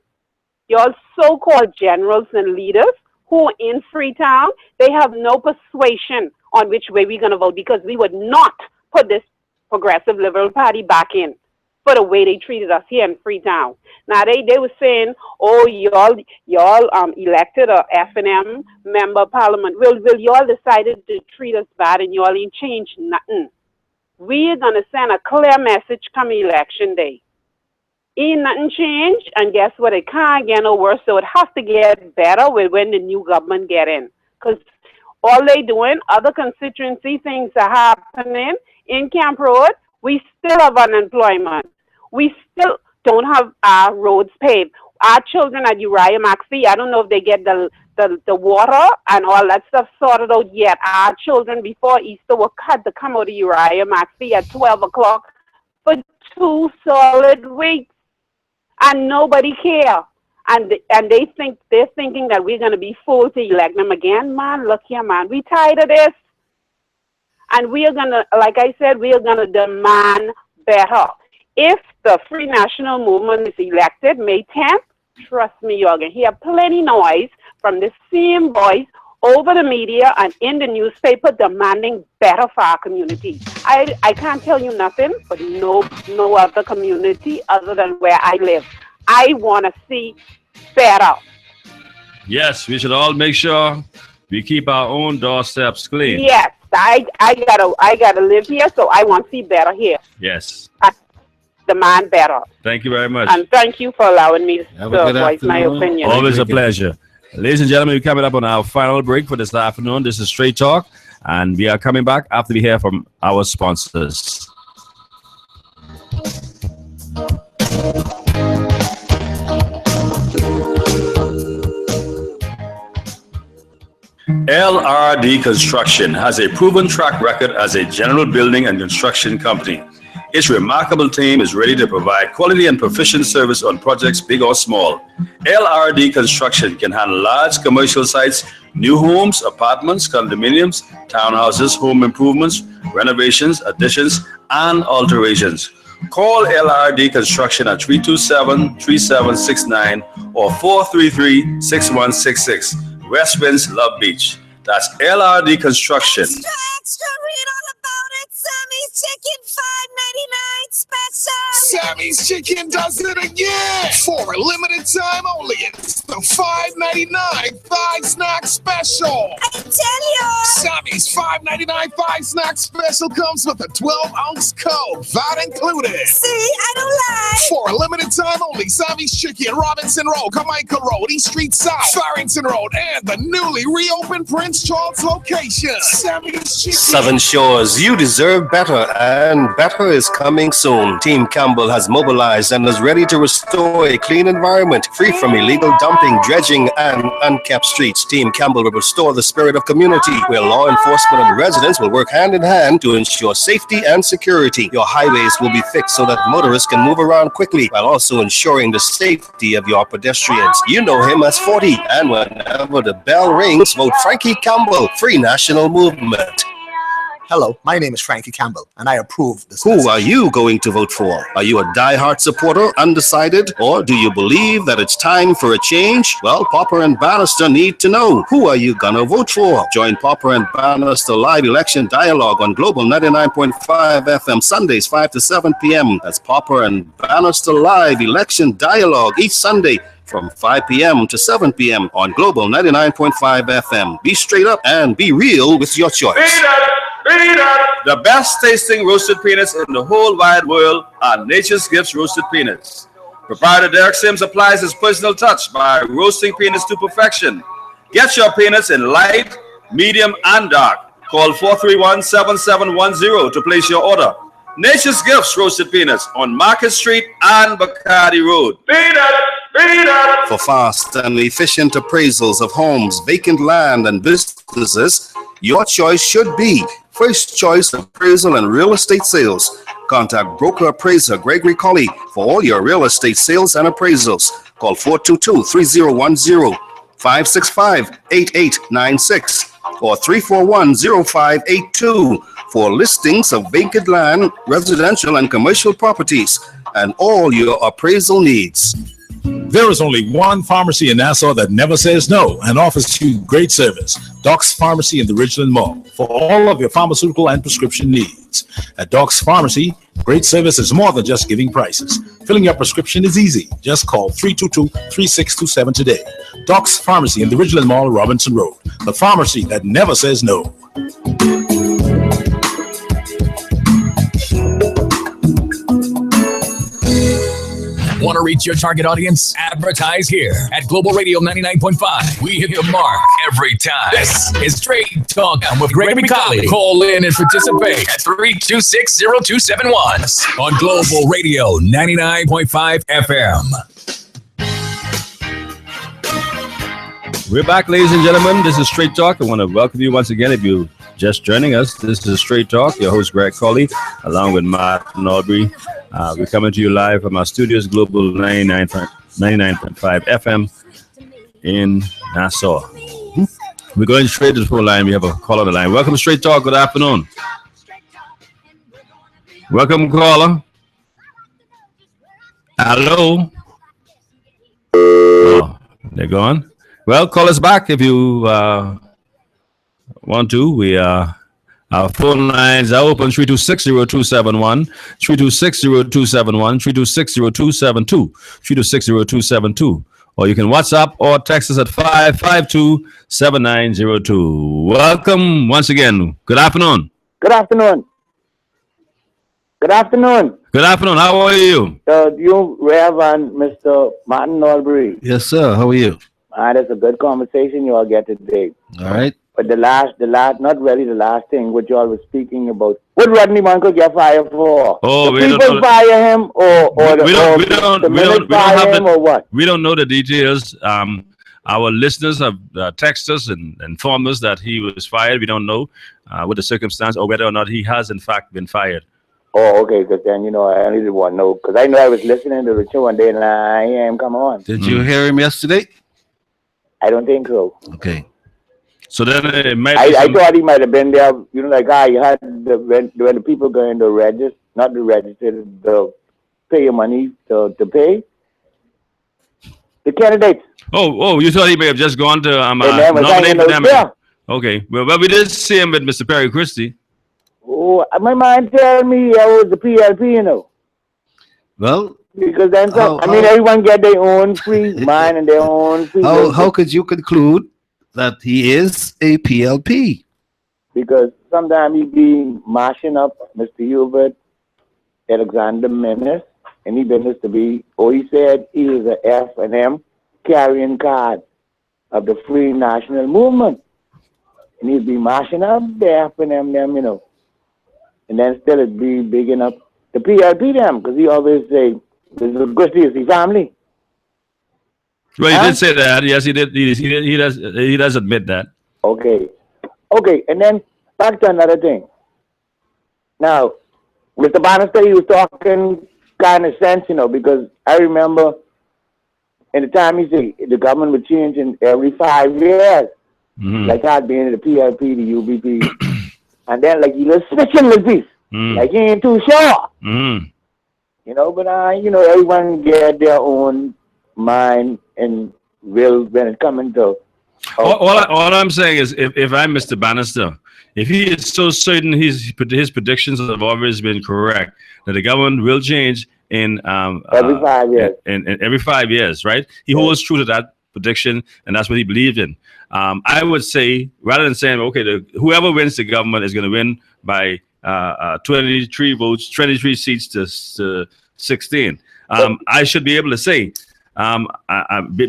You all so-called generals and leaders who are in Freetown, they have no persuasion on which way we're going to vote, because we would not put this Progressive Liberal Party back in for the way they treated us here in Freetown. Now, they were saying, oh, y'all elected a F&M member of parliament. Well, y'all decided to treat us bad and y'all ain't changed nothing. We're going to send a clear message come election day. Ain't nothing changed, and guess what? It can't get no worse, so it has to get better when the new government get in. Because all they doing, other constituency things are happening in Camp Road. We still have unemployment. We still don't have our roads paved. Our children at Uriah Maxey, I don't know if they get the water and all that stuff sorted out yet. Our children before Easter had to come out of Uriah Maxey at 12 o'clock for 2 solid weeks. And nobody care. And they're thinking that we're going to be fooled to elect them again. Man, look here, man. We tired of this. And we are going to, like I said, we are going to demand better. If the Free National Movement is elected May 10th, trust me, you're going to hear plenty noise from the same voice over the media and in the newspaper demanding better for our community. I can't tell you nothing, but no other community other than where I live. I want to see better. Yes, we should all make sure we keep our own doorsteps clean. Yes, I gotta live here, so I want to see better here. Yes. I demand better. Thank you very much. And thank you for allowing me to voice my opinion. Always a pleasure. Ladies and gentlemen, we're coming up on our final break for this afternoon. This is Straight Talk, and we are coming back after we hear from our sponsors. LRD Construction has a proven track record as a general building and construction company. Its remarkable team is ready to provide quality and proficient service on projects big or small. LRD Construction can handle large commercial sites, new homes, apartments, condominiums, townhouses, home improvements, renovations, additions, and alterations. Call LRD Construction at 327-3769 or 433-6166. West Winds, Love Beach. That's LRD Construction. Extra, read all about it. Sammy's Chicken, $5.99 special. Sammy's Chicken does it again. For a limited time only, it's the $5.99 Thigh Snack Special. I tell you. Sammy's $5.99 Thigh Snack Special comes with a 12-ounce Coke, that included. See, I don't lie. For a limited time only, Sammy's Chicken, Robinson Road, Jamaica Road, East Street South, Farrington Road, and the newly reopened Prince Charles location. Sammy's Chicken. Southern Shores, you deserve better, and better is coming soon. Team Campbell has mobilized and is ready to restore a clean environment free from illegal dumping, dredging, and unkept streets. Team Campbell will restore the spirit of community where law enforcement and residents will work hand in hand to ensure safety and security. Your highways will be fixed so that motorists can move around quickly while also ensuring the safety of your pedestrians. You know him as 40, and whenever the bell rings, vote Frankie Campbell, Free National Movement. Hello, my name is Frankie Campbell, and I approve this. Who are you going to vote for? Are you a diehard supporter, undecided, or do you believe that it's time for a change? Well, Popper and Bannister need to know. Who are you gonna vote for? Join Popper and Bannister live election dialogue on Global 99.5 FM Sundays 5 to 7 p.m. That's Popper and Bannister live election dialogue each Sunday from 5 p.m. to 7 p.m. on Global 99.5 FM. Be straight up and be real with your choice. The best tasting roasted peanuts in the whole wide world are Nature's Gifts Roasted Peanuts. Proprietor Derek Sims applies his personal touch by roasting peanuts to perfection. Get your peanuts in light, medium, and dark. Call 431-7710 to place your order. Nature's Gifts Roasted Peanuts on Market Street and Bacardi Road. Peanuts! For fast and efficient appraisals of homes, vacant land, and businesses, your choice should be First Choice Appraisal and Real Estate Sales. Contact broker appraiser Gregory Colley for all your real estate sales and appraisals. Call 422-3010, 565-8896, or 341-0582 for listings of vacant land, residential and commercial properties, and all your appraisal needs. There is only one pharmacy in Nassau that never says no and offers you great service. Doc's Pharmacy in the Ridgeland Mall for all of your pharmaceutical and prescription needs. At Doc's Pharmacy, great service is more than just giving prices. Filling your prescription is easy. Just call 322-3627 today. Doc's Pharmacy in the Ridgeland Mall, Robinson Road. The pharmacy that never says no. Want to reach your target audience? Advertise here at Global Radio 99.5. We hit the mark every time. This is Straight Talk with Greg McCauley. Call in and participate at 326-0271 on Global Radio 99.5 FM. We're back, ladies and gentlemen. This is Straight Talk. I want to welcome you once again if you're just joining us. This is Straight Talk. Your host, Greg Colley, along with Martin Albury. We're coming to you live from our studios, Global 99.5 FM in Nassau. We're going straight to the phone line. We have a call on the line. Welcome to Straight Talk. Good afternoon. Welcome, caller. Hello. Oh, they're gone. Well, call us back if you want to. Our phone lines are open, 326-0271, 326-0271, 326-0272, 326-0272. Or you can WhatsApp or text us at 552-7902. Welcome once again. Good afternoon. Good afternoon. Good afternoon. Good afternoon. How are you? You, Rev, and Mr. Martin Albury. Yes, sir. How are you? That's a good conversation you all get today. All right. But the last, not really the last thing, what you all was speaking about. What Rodney Muncle get fired for? Oh, the people fire him, or we don't or what? We don't know the details. Our listeners have texted us and informed us that he was fired. We don't know what the circumstance or whether or not he has in fact been fired. Oh, okay, because then, you know, I only did want to know, because I know I was listening to the show one day and I am come on. Did you hear him yesterday? I don't think so. Okay. So then it might I thought he might have been there, you know, like you had when the people going to register, not to register, the pay your money to pay the candidates. Oh, you thought he may have just gone to nominate them. Yeah. Okay, well, we did see him with Mr. Perry Christie. Oh, my mind tell me I was the PLP, you know. Well, because then everyone get their own free mind and their own free. How could you conclude that he is a PLP? Because sometimes he be mashing up Mr. Hubert Alexander Menace, and he business to be, he said he is a F&M carrying card of the Free National Movement. And he'd be mashing up the F&M them, you know. And then still it'd be big enough the PLP them, because he always say, the Christie is the family. Well, he did say that. Yes, he did. He does admit that. Okay, and then back to another thing. Now, Mr. Bannister, he was talking kind of sense, you know, because I remember in the time he said the government would change in every 5 years. Like I'd been in the PLP, the UBP, and then like he was switching the piece. Like he ain't too sure. You know, but you know, everyone get their own mind and will when it comes to. All I'm saying is, if I'm Mr. Bannister, if he is so certain his predictions have always been correct, that the government will change in every 5 years, in every 5 years, right? He holds true to that prediction, and that's what he believed in. I would say, rather than saying, okay, whoever wins the government is going to win by 23 votes, 23 seats to 16. I should be able to say,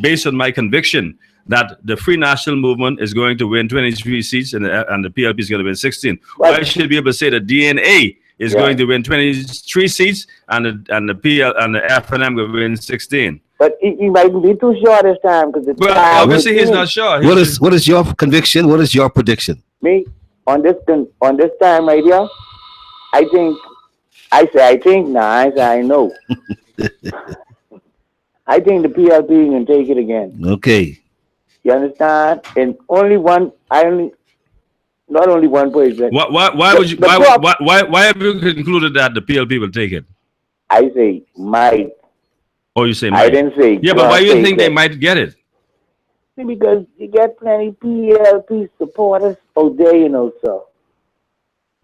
based on my conviction, that the Free National Movement is going to win 23 seats and the PLP is going to win 16. I should be able to say the DNA is going to win 23 seats and the F&M will win 16. But he might be too sure this time because obviously he's not sure. What is your conviction? What is your prediction? Me on this time right here, I know. I think the PLP can take it again. Okay. You understand? And not only one person. Why have you concluded that the PLP will take it? I say might. Oh, you say might. I didn't say. Yeah, but why do you think they might get it? Because you get plenty PLP supporters out there, you know, sir.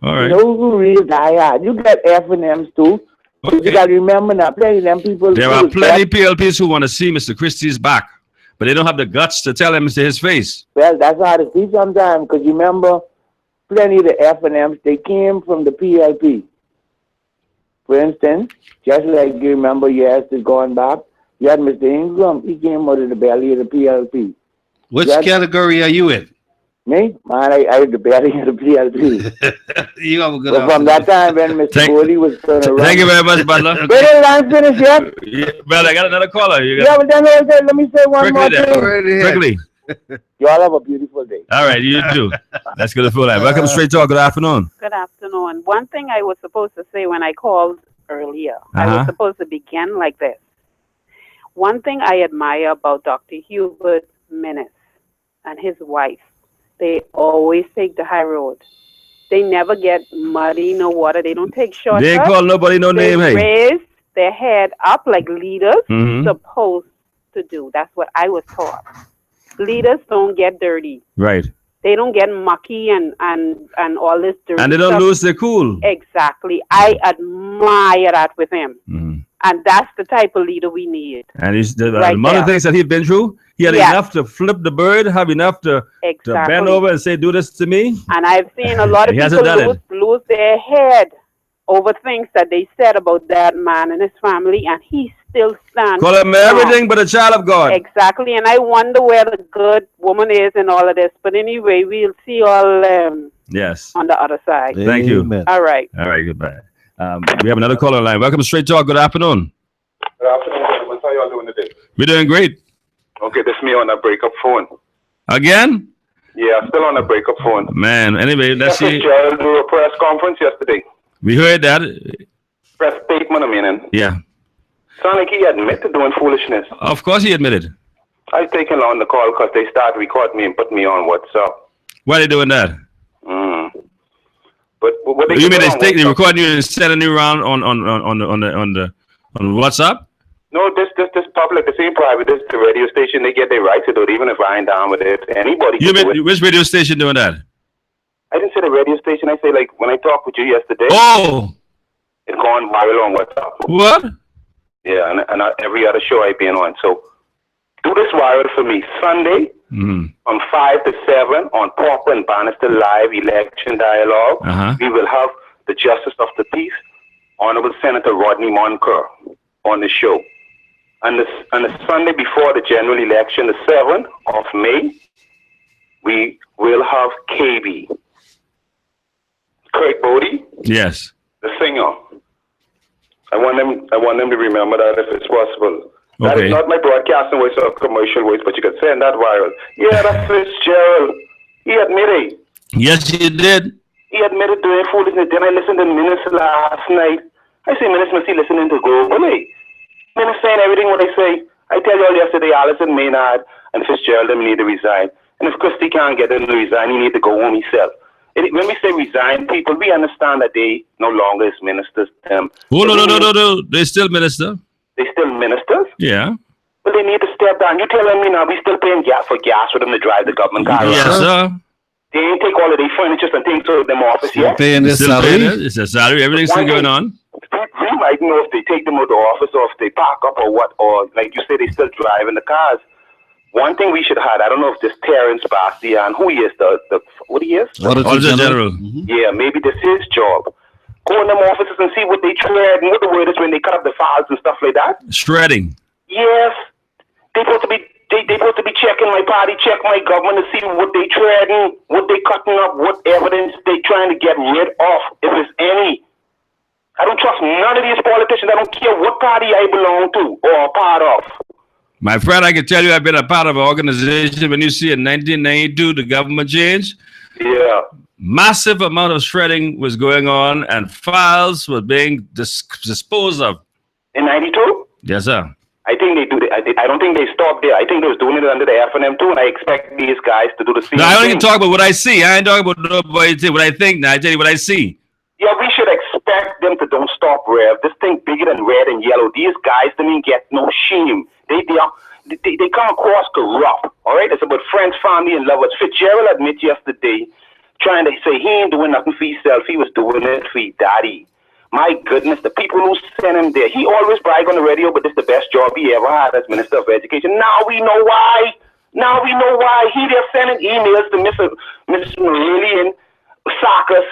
All right. You know who real diehard. You got F&Ms too. Okay. You got to remember now, plenty of them people. There are plenty PLPs who want to see Mr. Christie's back, but they don't have the guts to tell him to his face. Well, that's how to see sometimes, because you remember plenty of the F&Ms, they came from the PLP. For instance, just like you remember years going back, you had Mr. Ingram, he came out of the belly of the PLP. Which category are you in? Me? Man, I was the belly of the PLP. You have a good but from that time when Mr. Bodie was going to run. Thank you very much, Butler. Wait till I'm finished yet. Yeah, well, I got another caller. But then let me say one more thing. Quickly. You all have a beautiful day. All right, you too. Let's go to full line. Welcome Straight Talk. Good afternoon. Good afternoon. One thing I was supposed to say when I called earlier, I was supposed to begin like this. One thing I admire about Dr. Hubert Menace and his wife, they always take the high road. They never get muddy, no water. They don't take shortcuts. They ain't call nobody no name, hey. They raise their head up like leaders supposed to do. That's what I was taught. Leaders don't get dirty. Right. They don't get mucky and all this dirty and they don't stuff. lose their cool. Exactly. I admire that with him. And that's the type of leader we need. And he's the amount of things that he's been through. He had enough to flip the bird, have enough to bend over and say, do this to me. And I've seen a lot of people lose their head over things that they said about that man and his family, and he still stands. Call him everything but a child of God. Exactly. And I wonder where the good woman is in all of this. But anyway, we'll see all yes on the other side. Thank you. All right. All right, goodbye. We have another caller line. Welcome to Straight Talk. Good afternoon. Good afternoon, gentlemen. How y'all doing today? We're doing great. Okay, this is me on a breakup phone. Again? Yeah, still on a breakup phone. Man, anyway, let's see. Gerald do a press conference yesterday. We heard that. Press statement, I mean. Yeah. Sound like he admitted doing foolishness. Of course he admitted. I taken on the call because they start recording me and put me on WhatsApp. Why are they doing that? But what they you mean they recording you and sending you around on WhatsApp? No, this public, this ain't private. This is the radio station. They get their right to do it, even if I ain't down with it. Anybody can do it. Which radio station doing that? I didn't say the radio station. I say, like, when I talked with you yesterday. Oh! It's gone viral on WhatsApp. What? Yeah, and every other show I've been on. So, do this viral for me. Sunday, from 5 to 7, on Popper and Bannister Live Election Dialogue, we will have the Justice of the Peace, Honorable Senator Rodney Monker, on the show. And the Sunday before the general election, the 7th of May, we will have KB. Craig Bodie? Yes. The singer. I want them to remember that if it's possible. That is not my broadcasting voice or commercial voice, but you can send that viral. Yeah, that's Fitzgerald. He admitted. Yes, he did. He admitted doing foolishness. Then I listened to Minister last night. I say Minister must be listening to globally. Minister saying everything what I say. I tell you all yesterday, Alison Maynard and Fitzgerald them need to resign. And if Christie can't get them to resign, he need to go home himself. When we say resign, people, we understand that they no longer is ministers. Oh, no. They still minister. They still ministers? Yeah. But they need to step down. You telling me now we still paying gas for them to drive the government car? Yes, sir. They ain't take all of their furniture and things to them office yet. Paying their salary. It's a salary. Everything's still going on. We might know if they take them to the office or if they park up or what, or like you say, they still driving the cars. One thing we should have, I don't know if this Terrence Bastian, who he is, what he is? Auditor General. Yeah, maybe this is his job. Go in them offices and see what they shred and what the word is when they cut up the files and stuff like that. Shredding. Yes. They supposed to be checking my party, check my government to see what they shredding, what they cutting up, what evidence they trying to get rid of, if there's any. I don't trust none of these politicians. I don't care what party I belong to or a part of. My friend, I can tell you I've been a part of an organization. When you see in 1992, the government changed. Yeah. Massive amount of shredding was going on and files were being disposed of. In 92? Yes, sir. I think they do it. I don't think they stopped there. I think they was doing it under the FNM too, and I expect these guys to do the same thing. I only talk about what I see. I ain't talking about what I think. Now I tell you what I see. Yeah, we should expect them to don't stop, Rev. This thing bigger than red and yellow. These guys don't get no shame. They come across corrupt. All right, it's about friends, family, and lovers. Fitzgerald admitted yesterday, trying to say he ain't doing nothing for himself. He was doing it for his daddy. My goodness, the people who sent him there. He always brag on the radio, but this is the best job he ever had as Minister of Education. Now we know why. He there sending emails to Mrs. Marillion Sarkis,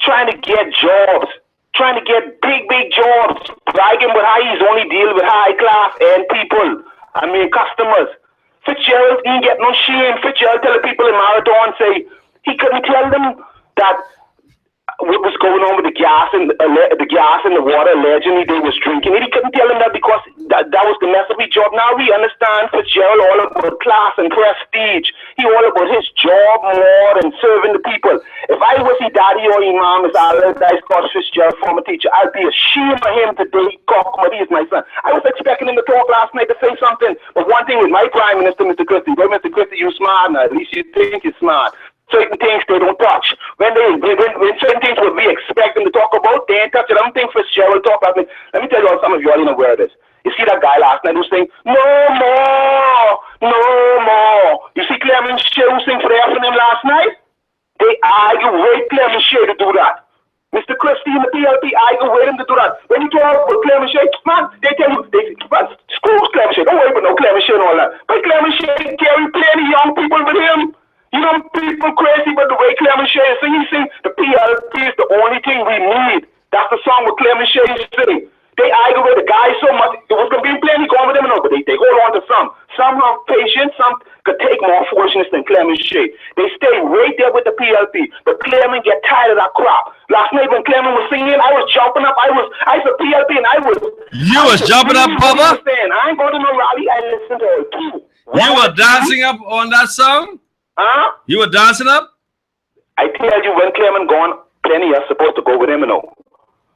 trying to get jobs, trying to get big jobs, bragging about how he's only dealing with high class end people. I mean, customers. Fitzgerald didn't get no shame. Fitzgerald tell the people in Marathon, say he couldn't tell them that what was going on with the gas and the water allegedly they was drinking it. He couldn't tell them that because that was the mess of his job. Now we understand Fitzgerald all about class and prestige. He all about his job more than serving the people. If I was his daddy or his mom, as Allardyce Scott Fitzgerald, former teacher, I'd be ashamed of him today. He is my son. I was expecting him to talk last night to say something. But one thing with my Prime Minister, Mr. Christie, well, Mr. Christie, you smart now. At least you think you're smart. Certain things they don't touch. When certain things what we expect them to talk about, they ain't touch it. I don't think Fitzgerald talk about it. Let me tell you all, some of you all know where it is. You see that guy last night who saying, no more. You see Clement Shea who sing for the FNM last night? They argue with Clement Shea to do that. Mr. Christie and the PLP argue with him to do that. When you talk about Clement Shea, man, they tell you, screw Clement Shea. Don't worry about no Clement Shea and all that. But Clement Shea carry plenty young people with him. You know, people crazy about the way Clement Shea is singing. He sing, the PLP is the only thing we need. That's the song with Clement Shea is singing. They argue with the guy so much. It was going to be plenty going with them, but they hold on to some. Some have patience, some could take more foolishness than Clement Shea. They stay right there with the PLP. But Clement get tired of that crap. Last night when Clement was singing, I was jumping up. I said PLP and I was... You was jumping up, Bubba? I ain't going to no rally. I listened to it too. You were dancing up on that song? Huh? You were dancing up? I tell you, when Clement gone, Plenty are supposed to go with him, you know.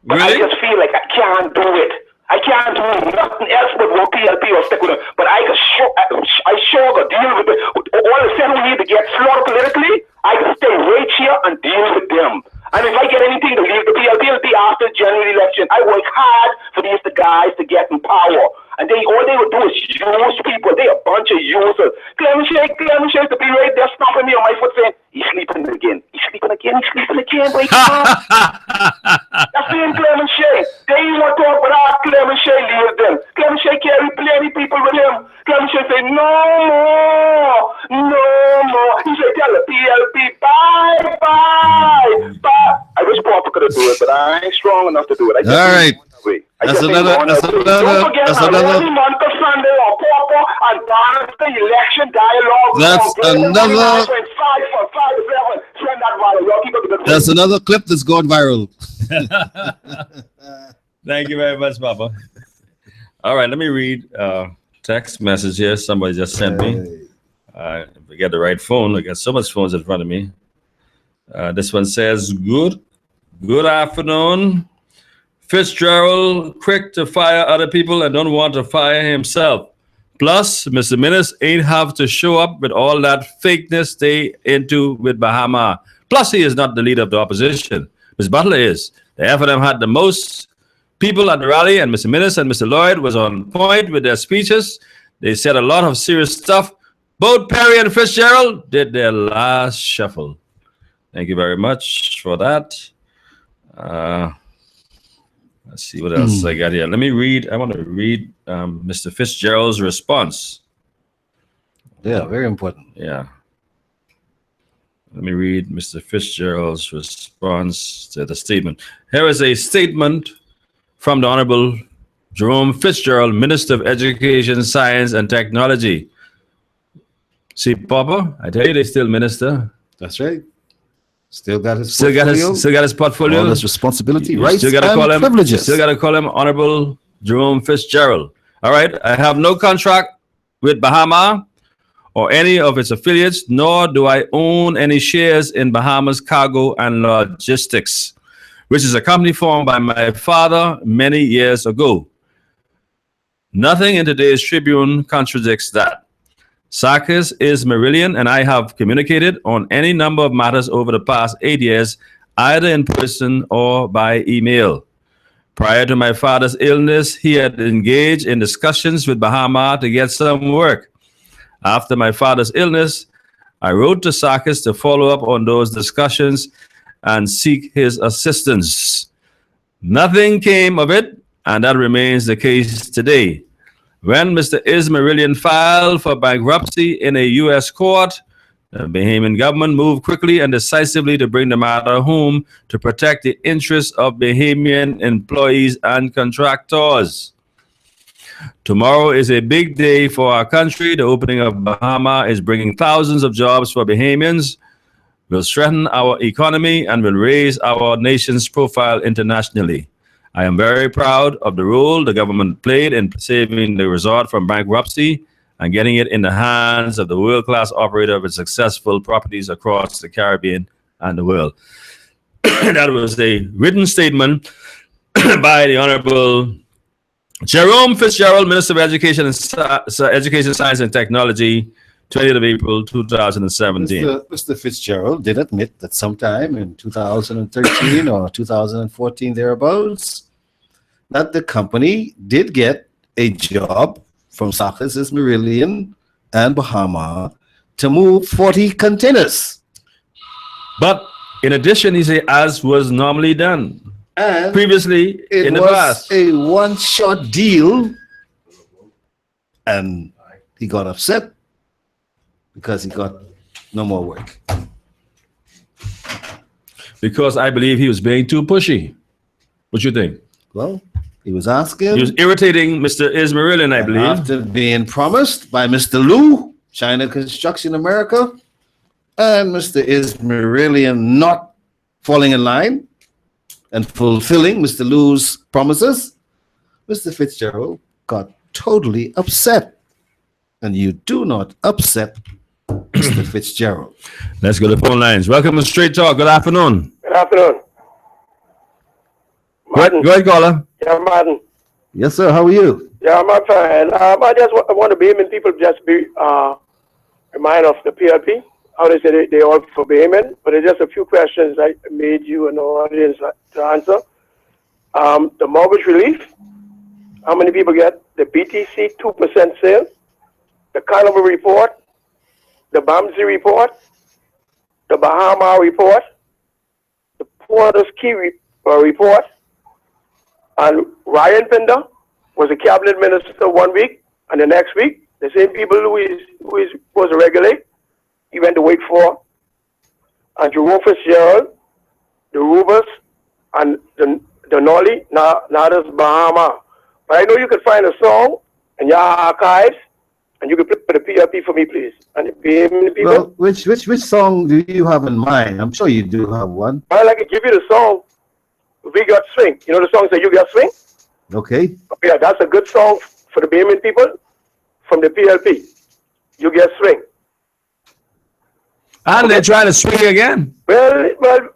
But really? I just feel like I can't do it. I can't do nothing else but work PLP or stick with him. But I sure got deal with it. All the same we need to get slaughtered politically, I can stay right here and deal with them. And if I get anything to leave the PLP after January election, I work hard for these guys to get in power. And all they would do is use people. They a bunch of users. Clement Shake to be right there stomping me on my foot saying, he's sleeping again. He's sleeping again. Wake up. That's being Clement Shake. They want to talk about Clement Shake leave them. Clement Shake carry plenty people with him. Clement Shake say, no more. He said, tell the PLP, bye. I wish Papa could have do it, but I ain't strong enough to do it. All right. That's another. Month of Sunday or Papa and balance the election dialogue. That's another clip that's gone viral. Thank you very much, Papa. All right, let me read text message here. Somebody just sent me. If I get the right phone, I got so much phones in front of me. This one says, good afternoon. Fitzgerald quick to fire other people and don't want to fire himself. Plus, Mr. Minnis ain't have to show up with all that fakeness they into with Bahama. Plus, he is not the leader of the opposition. Ms. Butler is. The FNM had the most people at the rally, and Mr. Minnis and Mr. Lloyd was on point with their speeches. They said a lot of serious stuff. Both Perry and Fitzgerald did their last shuffle. Thank you very much for that. Let's see what else I got here. Let me read. I want to read Mr. Fitzgerald's response. Yeah, very important. Yeah. Let me read Mr. Fitzgerald's response to the statement. Here is a statement from the Honorable Jerome Fitzgerald, Minister of Education, Science, and Technology. See, Papa, I tell you, they still minister. That's right. Still got his portfolio. All his responsibility, rights, still gotta and call him, privileges. Still got to call him Honorable Jerome Fitzgerald. All right. I have no contract with Bahama or any of its affiliates, nor do I own any shares in Bahamas Cargo and Logistics, which is a company formed by my father many years ago. Nothing in today's Tribune contradicts that. Sarkis is Marillion, and I have communicated on any number of matters over the past 8 years, either in person or by email. Prior to my father's illness, he had engaged in discussions with Bahama to get some work. After my father's illness, I wrote to Sarkis to follow up on those discussions and seek his assistance. Nothing came of it, and that remains the case today. When Mr. Ismarillion filed for bankruptcy in a U.S. court, the Bahamian government moved quickly and decisively to bring the matter home to protect the interests of Bahamian employees and contractors. Tomorrow is a big day for our country. The opening of Bahama is bringing thousands of jobs for Bahamians, will strengthen our economy, and will raise our nation's profile internationally. I am very proud of the role the government played in saving the resort from bankruptcy and getting it in the hands of the world-class operator with successful properties across the Caribbean and the world. That was a written statement by the Honorable Jerome Fitzgerald, Minister of Education, Education, Science, and Technology, 20th of April, 2017. Mr. Fitzgerald did admit that sometime in 2013 or 2014 thereabouts, that the company did get a job from Sarkis Marillion and Bahama to move 40 containers. But in addition, he said, as was normally done and previously in the past. It was a one-shot deal, and he got upset because he got no more work. Because I believe he was being too pushy. What you think? Well, he was asking. He was irritating Mr. Ismarillion, I believe. After being promised by Mr. Liu, China Construction America, and Mr. Ismarillion not falling in line and fulfilling Mr. Liu's promises, Mr. Fitzgerald got totally upset. and you do not upset Mr. Fitzgerald. Let's go to the phone lines. Welcome to Straight Talk. Good afternoon. Good afternoon. Go ahead, caller. Yeah, Martin. Yes, sir. How are you? Yeah, I'm fine. I just want to be and people just be remind of the PLP. How they say they all for Bahamian, but there's just a few questions I made you and the audience to answer. The mortgage relief, how many people get the BTC 2% sale, the Carnival report, the BAMSI report, the Bahama report, the Porter's Key report, and Ryan Pinder was a cabinet minister 1 week, and the next week, the same people who is supposed to regulate, he went to wait for, and Jerome Fitzgerald, the Rubers, and the Nolly, Nadas Bahama. But I know you can find a song in your archives, and you can put the PLP for me, please. And people. Well, which song do you have in mind? I'm sure you do have one. Well, I can give you the song, We Got Swing. You know the song that You Got Swing? Okay. Yeah, that's a good song for the Bahamian people from the PLP. You Get Swing. And they're trying to swing again. Well,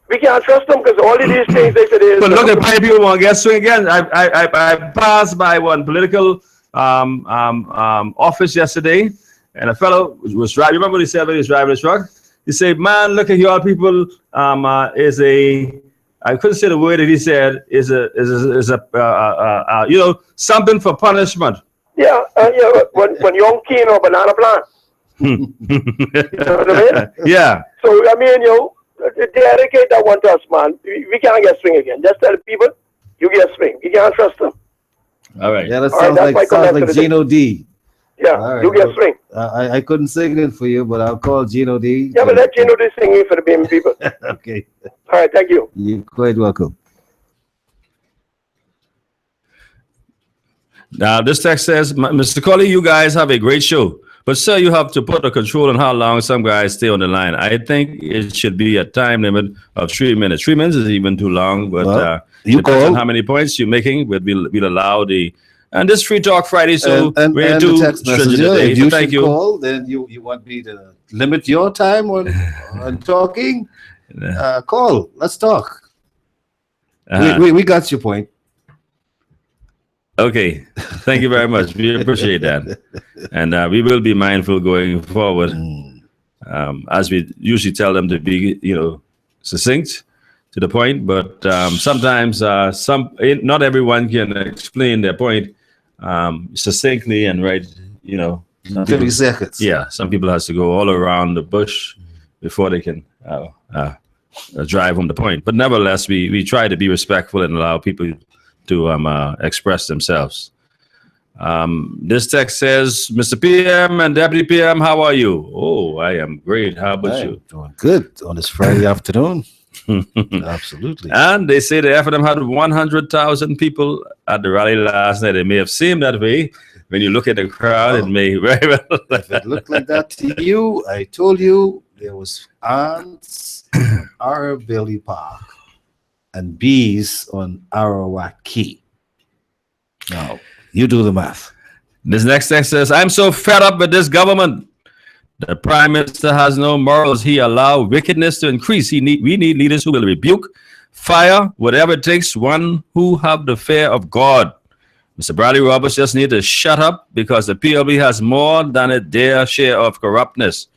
we can't trust them because all of these things they said is. But look, at people want to get swing again. I passed by one political office yesterday, and a fellow was driving. Remember what he said when he was driving his truck? He said, "Man, look at you all people. Is a I couldn't say the word that he said is a you know, something for punishment." Yeah, when young cane or banana plant. You know what I mean? Yeah. So I mean, dedicate that one to us, man. We can't get swing again. Just tell the people you get swing. We can't trust them. All right. Yeah, that sounds like Gino D. Yeah, right, you get swing. I couldn't sing it for you, but I'll call Gino D. Yeah, but let Gino D sing it for the Bahamian people. Okay. All right, thank you. You're quite welcome. Now, this text says, Mr. Colley, you guys have a great show. But, sir, you have to put a control on how long some guys stay on the line. I think it should be a time limit of 3 minutes. 3 minutes is even too long, but you depends call on how many points you're making. We'll allow the... And this Free Talk Friday, so we're and due the text messenger, if you thank should you. call, then you want me to limit your time on talking? Call. Let's talk. We got your point. Okay, thank you very much. We appreciate that, and we will be mindful going forward, as we usually tell them to be, succinct to the point. But sometimes, not everyone can explain their point succinctly and right. 30 seconds. Yeah, some people has to go all around the bush before they can drive home the point. But nevertheless, we try to be respectful and allow people to express themselves. This text says, Mr. PM and Deputy PM, how are you? Oh, I am great. How about you? Doing good on this Friday afternoon. Absolutely. And they say the FNM had 100,000 people at the rally last night. It may have seemed that way. When you look at the crowd, it may very well. If it looked like that to you, I told you there was ants on Arabelli Park and bees on Arawaki. Now, you do the math. This next text says, I'm so fed up with this government. The Prime Minister has no morals. He allowed wickedness to increase. We need leaders who will rebuke, fire, whatever it takes, one who have the fear of God. Mr. Bradley Roberts just need to shut up because the PLB has more than their share of corruptness.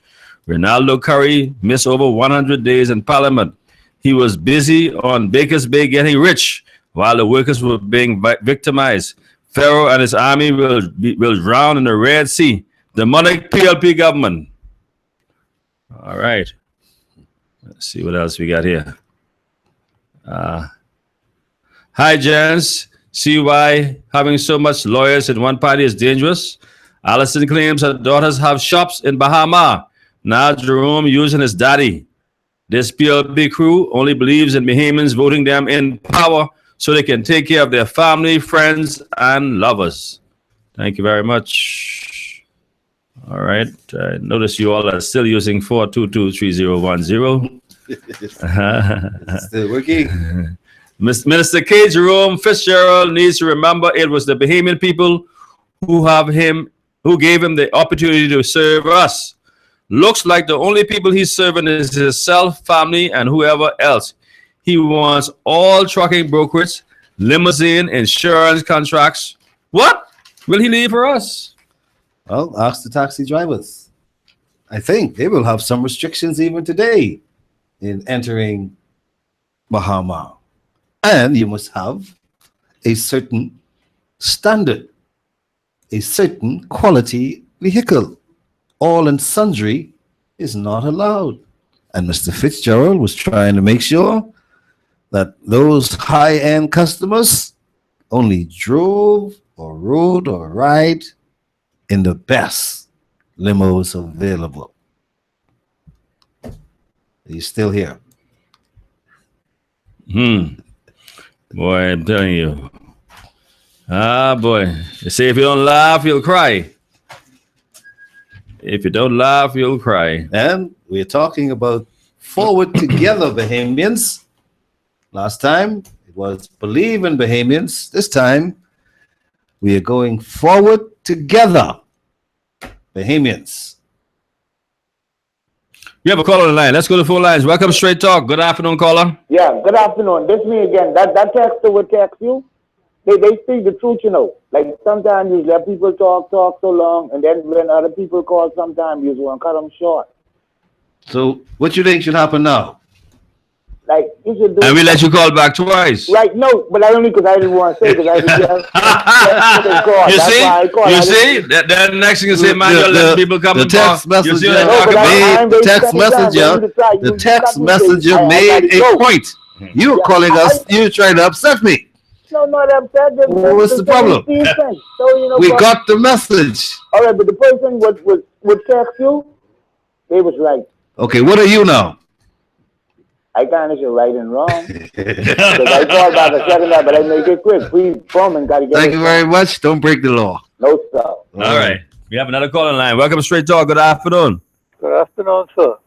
Ronaldo Curry missed over 100 days in Parliament. He was busy on Baker's Bay getting rich while the workers were being victimized. Pharaoh and his army will drown in the Red Sea. The Monarch PLP government. All right. Let's see what else we got here. Hi, gents. See why having so much lawyers in one party is dangerous? Allison claims her daughters have shops in Bahama. Now Jerome using his daddy. This PLB crew only believes in Bahamians voting them in power so they can take care of their family, friends, and lovers. Thank you very much. All right. I notice you all are still using 4223010. Still working. Minister K. Jerome Fitzgerald needs to remember it was the Bahamian people who have him who gave him the opportunity to serve us. Looks like the only people he's serving is himself, family, and whoever else. He wants all trucking brokers, limousine, insurance contracts. What will he leave for us? Well, ask the taxi drivers. I think they will have some restrictions even today in entering Bahama. And you must have a certain standard, a certain quality vehicle. All and sundry is not allowed. And Mr. Fitzgerald was trying to make sure that those high-end customers only drove or rode or ride in the best limos available. He's still here. Boy, I'm telling you. Ah, boy. They say if you don't laugh, you'll cry. If you don't laugh, you'll cry. And we're talking about forward together, Bahamians. Last time it was believe in Bahamians. This time we are going forward together, Bahamians. You have a caller on the line. Let's go to 4 lines. Welcome, Straight Talk. Good afternoon, caller. Yeah, good afternoon. This me again. That texter would text you. They speak the truth, you know. Like sometimes you let people talk so long, and then when other people call, sometimes you just want to cut them short. So what you think should happen now? Like you should do. And we let you call back twice. Right? No, but I only because I didn't want to say because I didn't You see? That next thing you say, man, you're letting people come the and text talk. messenger the text messenger made a point. You were calling us. You were trying to upset me. No, not upset. What's the problem? So, you know, we got the message. All right, but the person would text you. They was right. Okay, what are you now? I kind of should right and wrong. Because I called back a second time, but I make it quick. Please, Bowman, got to get. Thank you very much. Don't break the law. No, sir. All right. We have another call on line. Welcome, Straight Talk. Good afternoon. Good afternoon, sir.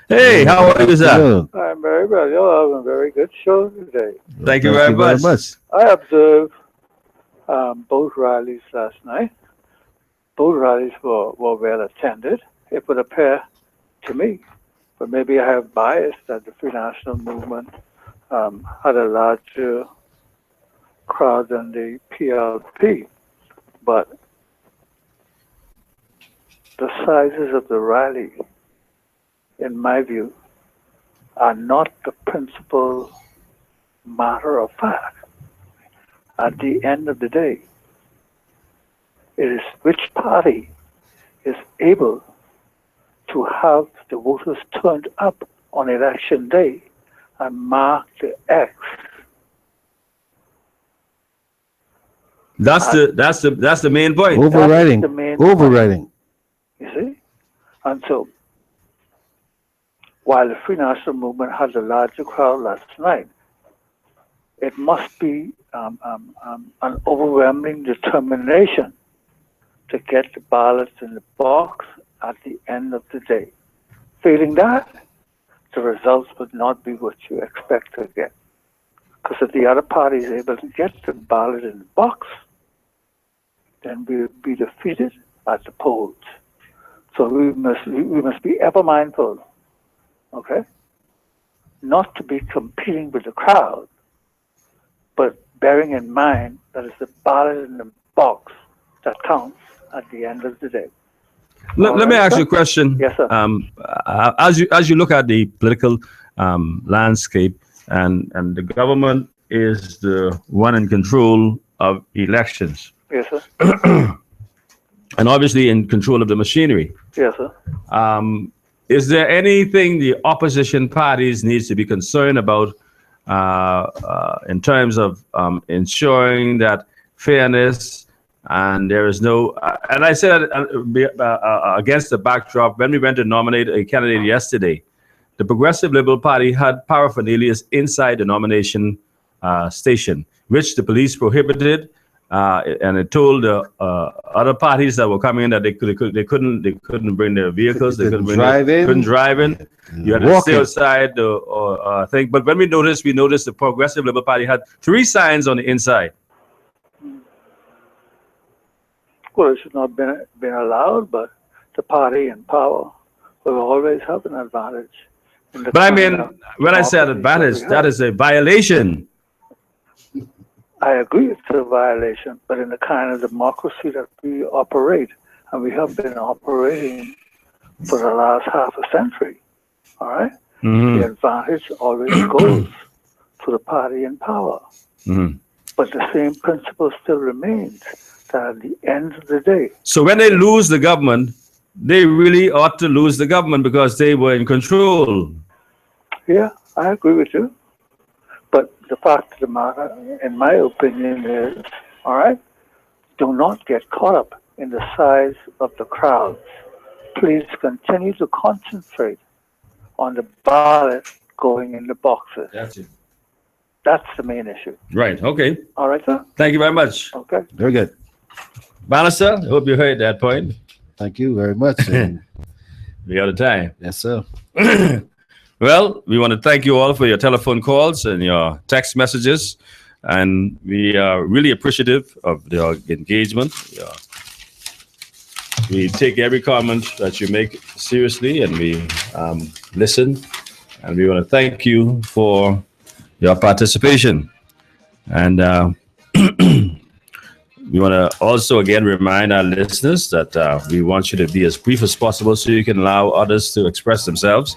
Hey, how are you, sir? I'm very well. You're having a very good show today. Thank you very much. I observed both rallies last night. Both rallies were well attended. It would appear to me, but maybe I have bias, that the Free National Movement had a larger crowd than the PLP. But the sizes of the rally, in my view, are not the principal matter of fact. At the end of the day, it is which party is able to have the voters turned up on election day and mark the X. That's the main point. Overriding. Overriding. You see? And so, while the Free National Movement has a larger crowd last night, it must be an overwhelming determination to get the ballots in the box at the end of the day. Failing that, the results would not be what you expect to get. Because if the other party is able to get the ballot in the box, then we will be defeated at the polls. So we must be ever mindful, okay? Not to be competing with the crowd, but bearing in mind that it's the ballot in the box that counts at the end of the day. Let me ask you a question. Yes, sir. As you look at the political landscape, and the government is the one in control of elections. Yes, sir. And obviously in control of the machinery. Yes, sir. Is there anything the opposition parties needs to be concerned about in terms of ensuring that fairness and there is no, and I said against the backdrop, when we went to nominate a candidate yesterday, the Progressive Liberal Party had paraphernalia inside the nomination station, which the police prohibited, and it told the other parties that were coming in that they couldn't bring their vehicles, they couldn't drive in. You had to stay outside the thing. But when we noticed the Progressive Liberal Party had 3 signs on the inside. Well, it should not have been allowed, but the party in power will always have an advantage. But I mean, when I said advantage, that is a violation. I agree it's a violation, but in the kind of democracy that we operate, and we have been operating for the last half a century, all right? The advantage always goes to the party in power. But the same principle still remains, that at the end of the day... So when they lose the government, they really ought to lose the government because they were in control. Yeah, I agree with you. But the fact of the matter, in my opinion, is, all right, do not get caught up in the size of the crowds. Please continue to concentrate on the ballot going in the boxes. That's it. That's the main issue. Right. Okay. All right, sir. Thank you very much. Okay. Very good. Bannister, I hope you heard that point. Thank you very much. We out of time. Yes, sir. Well, we want to thank you all for your telephone calls and your text messages. And we are really appreciative of your engagement. We take every comment that you make seriously, and we listen. And we want to thank you for your participation. And we want to also again remind our listeners that we want you to be as brief as possible so you can allow others to express themselves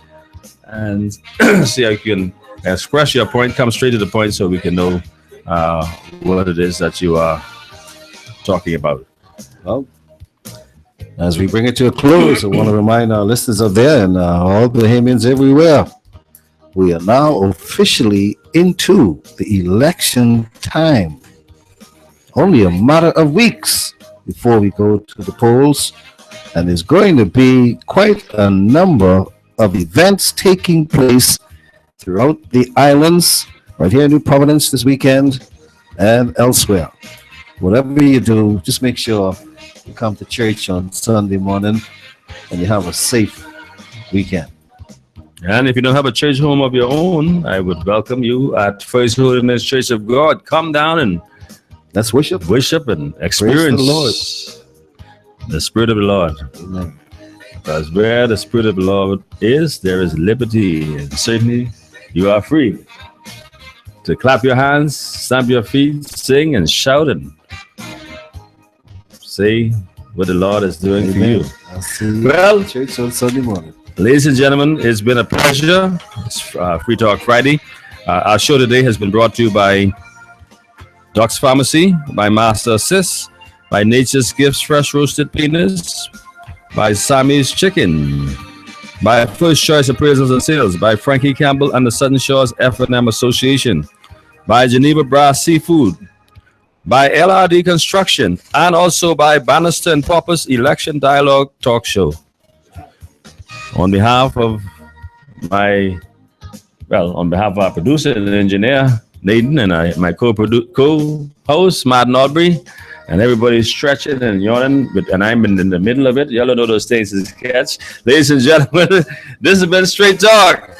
and see how you can express your point. Come straight to the point so we can know what it is that you are talking about. Well, as we bring it to a close, I want to remind our listeners out there and all Bahamians everywhere, we are now officially into the election time. Only a matter of weeks before we go to the polls, and there's going to be quite a number of events taking place throughout the islands, right here in New Providence this weekend and elsewhere. Whatever you do, just make sure you come to church on Sunday morning and you have a safe weekend. And if you don't have a church home of your own, I would welcome you at First Holiness Church of God. Come down and let's worship and experience the Lord, the Spirit of the Lord. Amen. Because where the Spirit of the Lord is, there is liberty, and certainly you are free to clap your hands, stamp your feet, sing and shout and say what the Lord is doing for you. I'll see you Well, at church on Sunday morning. Ladies and gentlemen, it's been a pleasure. It's Free Talk Friday. Our show today has been brought to you by Doc's Pharmacy, by Master Assist, by Nature's Gifts Fresh Roasted Peanuts, by Sammy's Chicken, by First Choice Appraisals and Sales, by Frankie Campbell and the Southern Shores F&M Association, by Geneva Brass Seafood, by LRD Construction, and also by Bannister and Popper's Election Dialogue Talk Show. On behalf of our producer and engineer, Nathan, and my co-host, Martin Aubrey, and everybody's stretching and yawning, and I'm in the middle of it. Y'all don't know those things to catch. Ladies and gentlemen, this has been Straight Talk.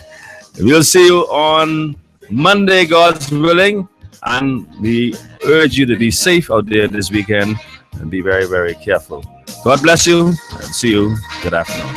We'll see you on Monday, God's willing, and we urge you to be safe out there this weekend and be very, very careful. God bless you, and see you. Good afternoon.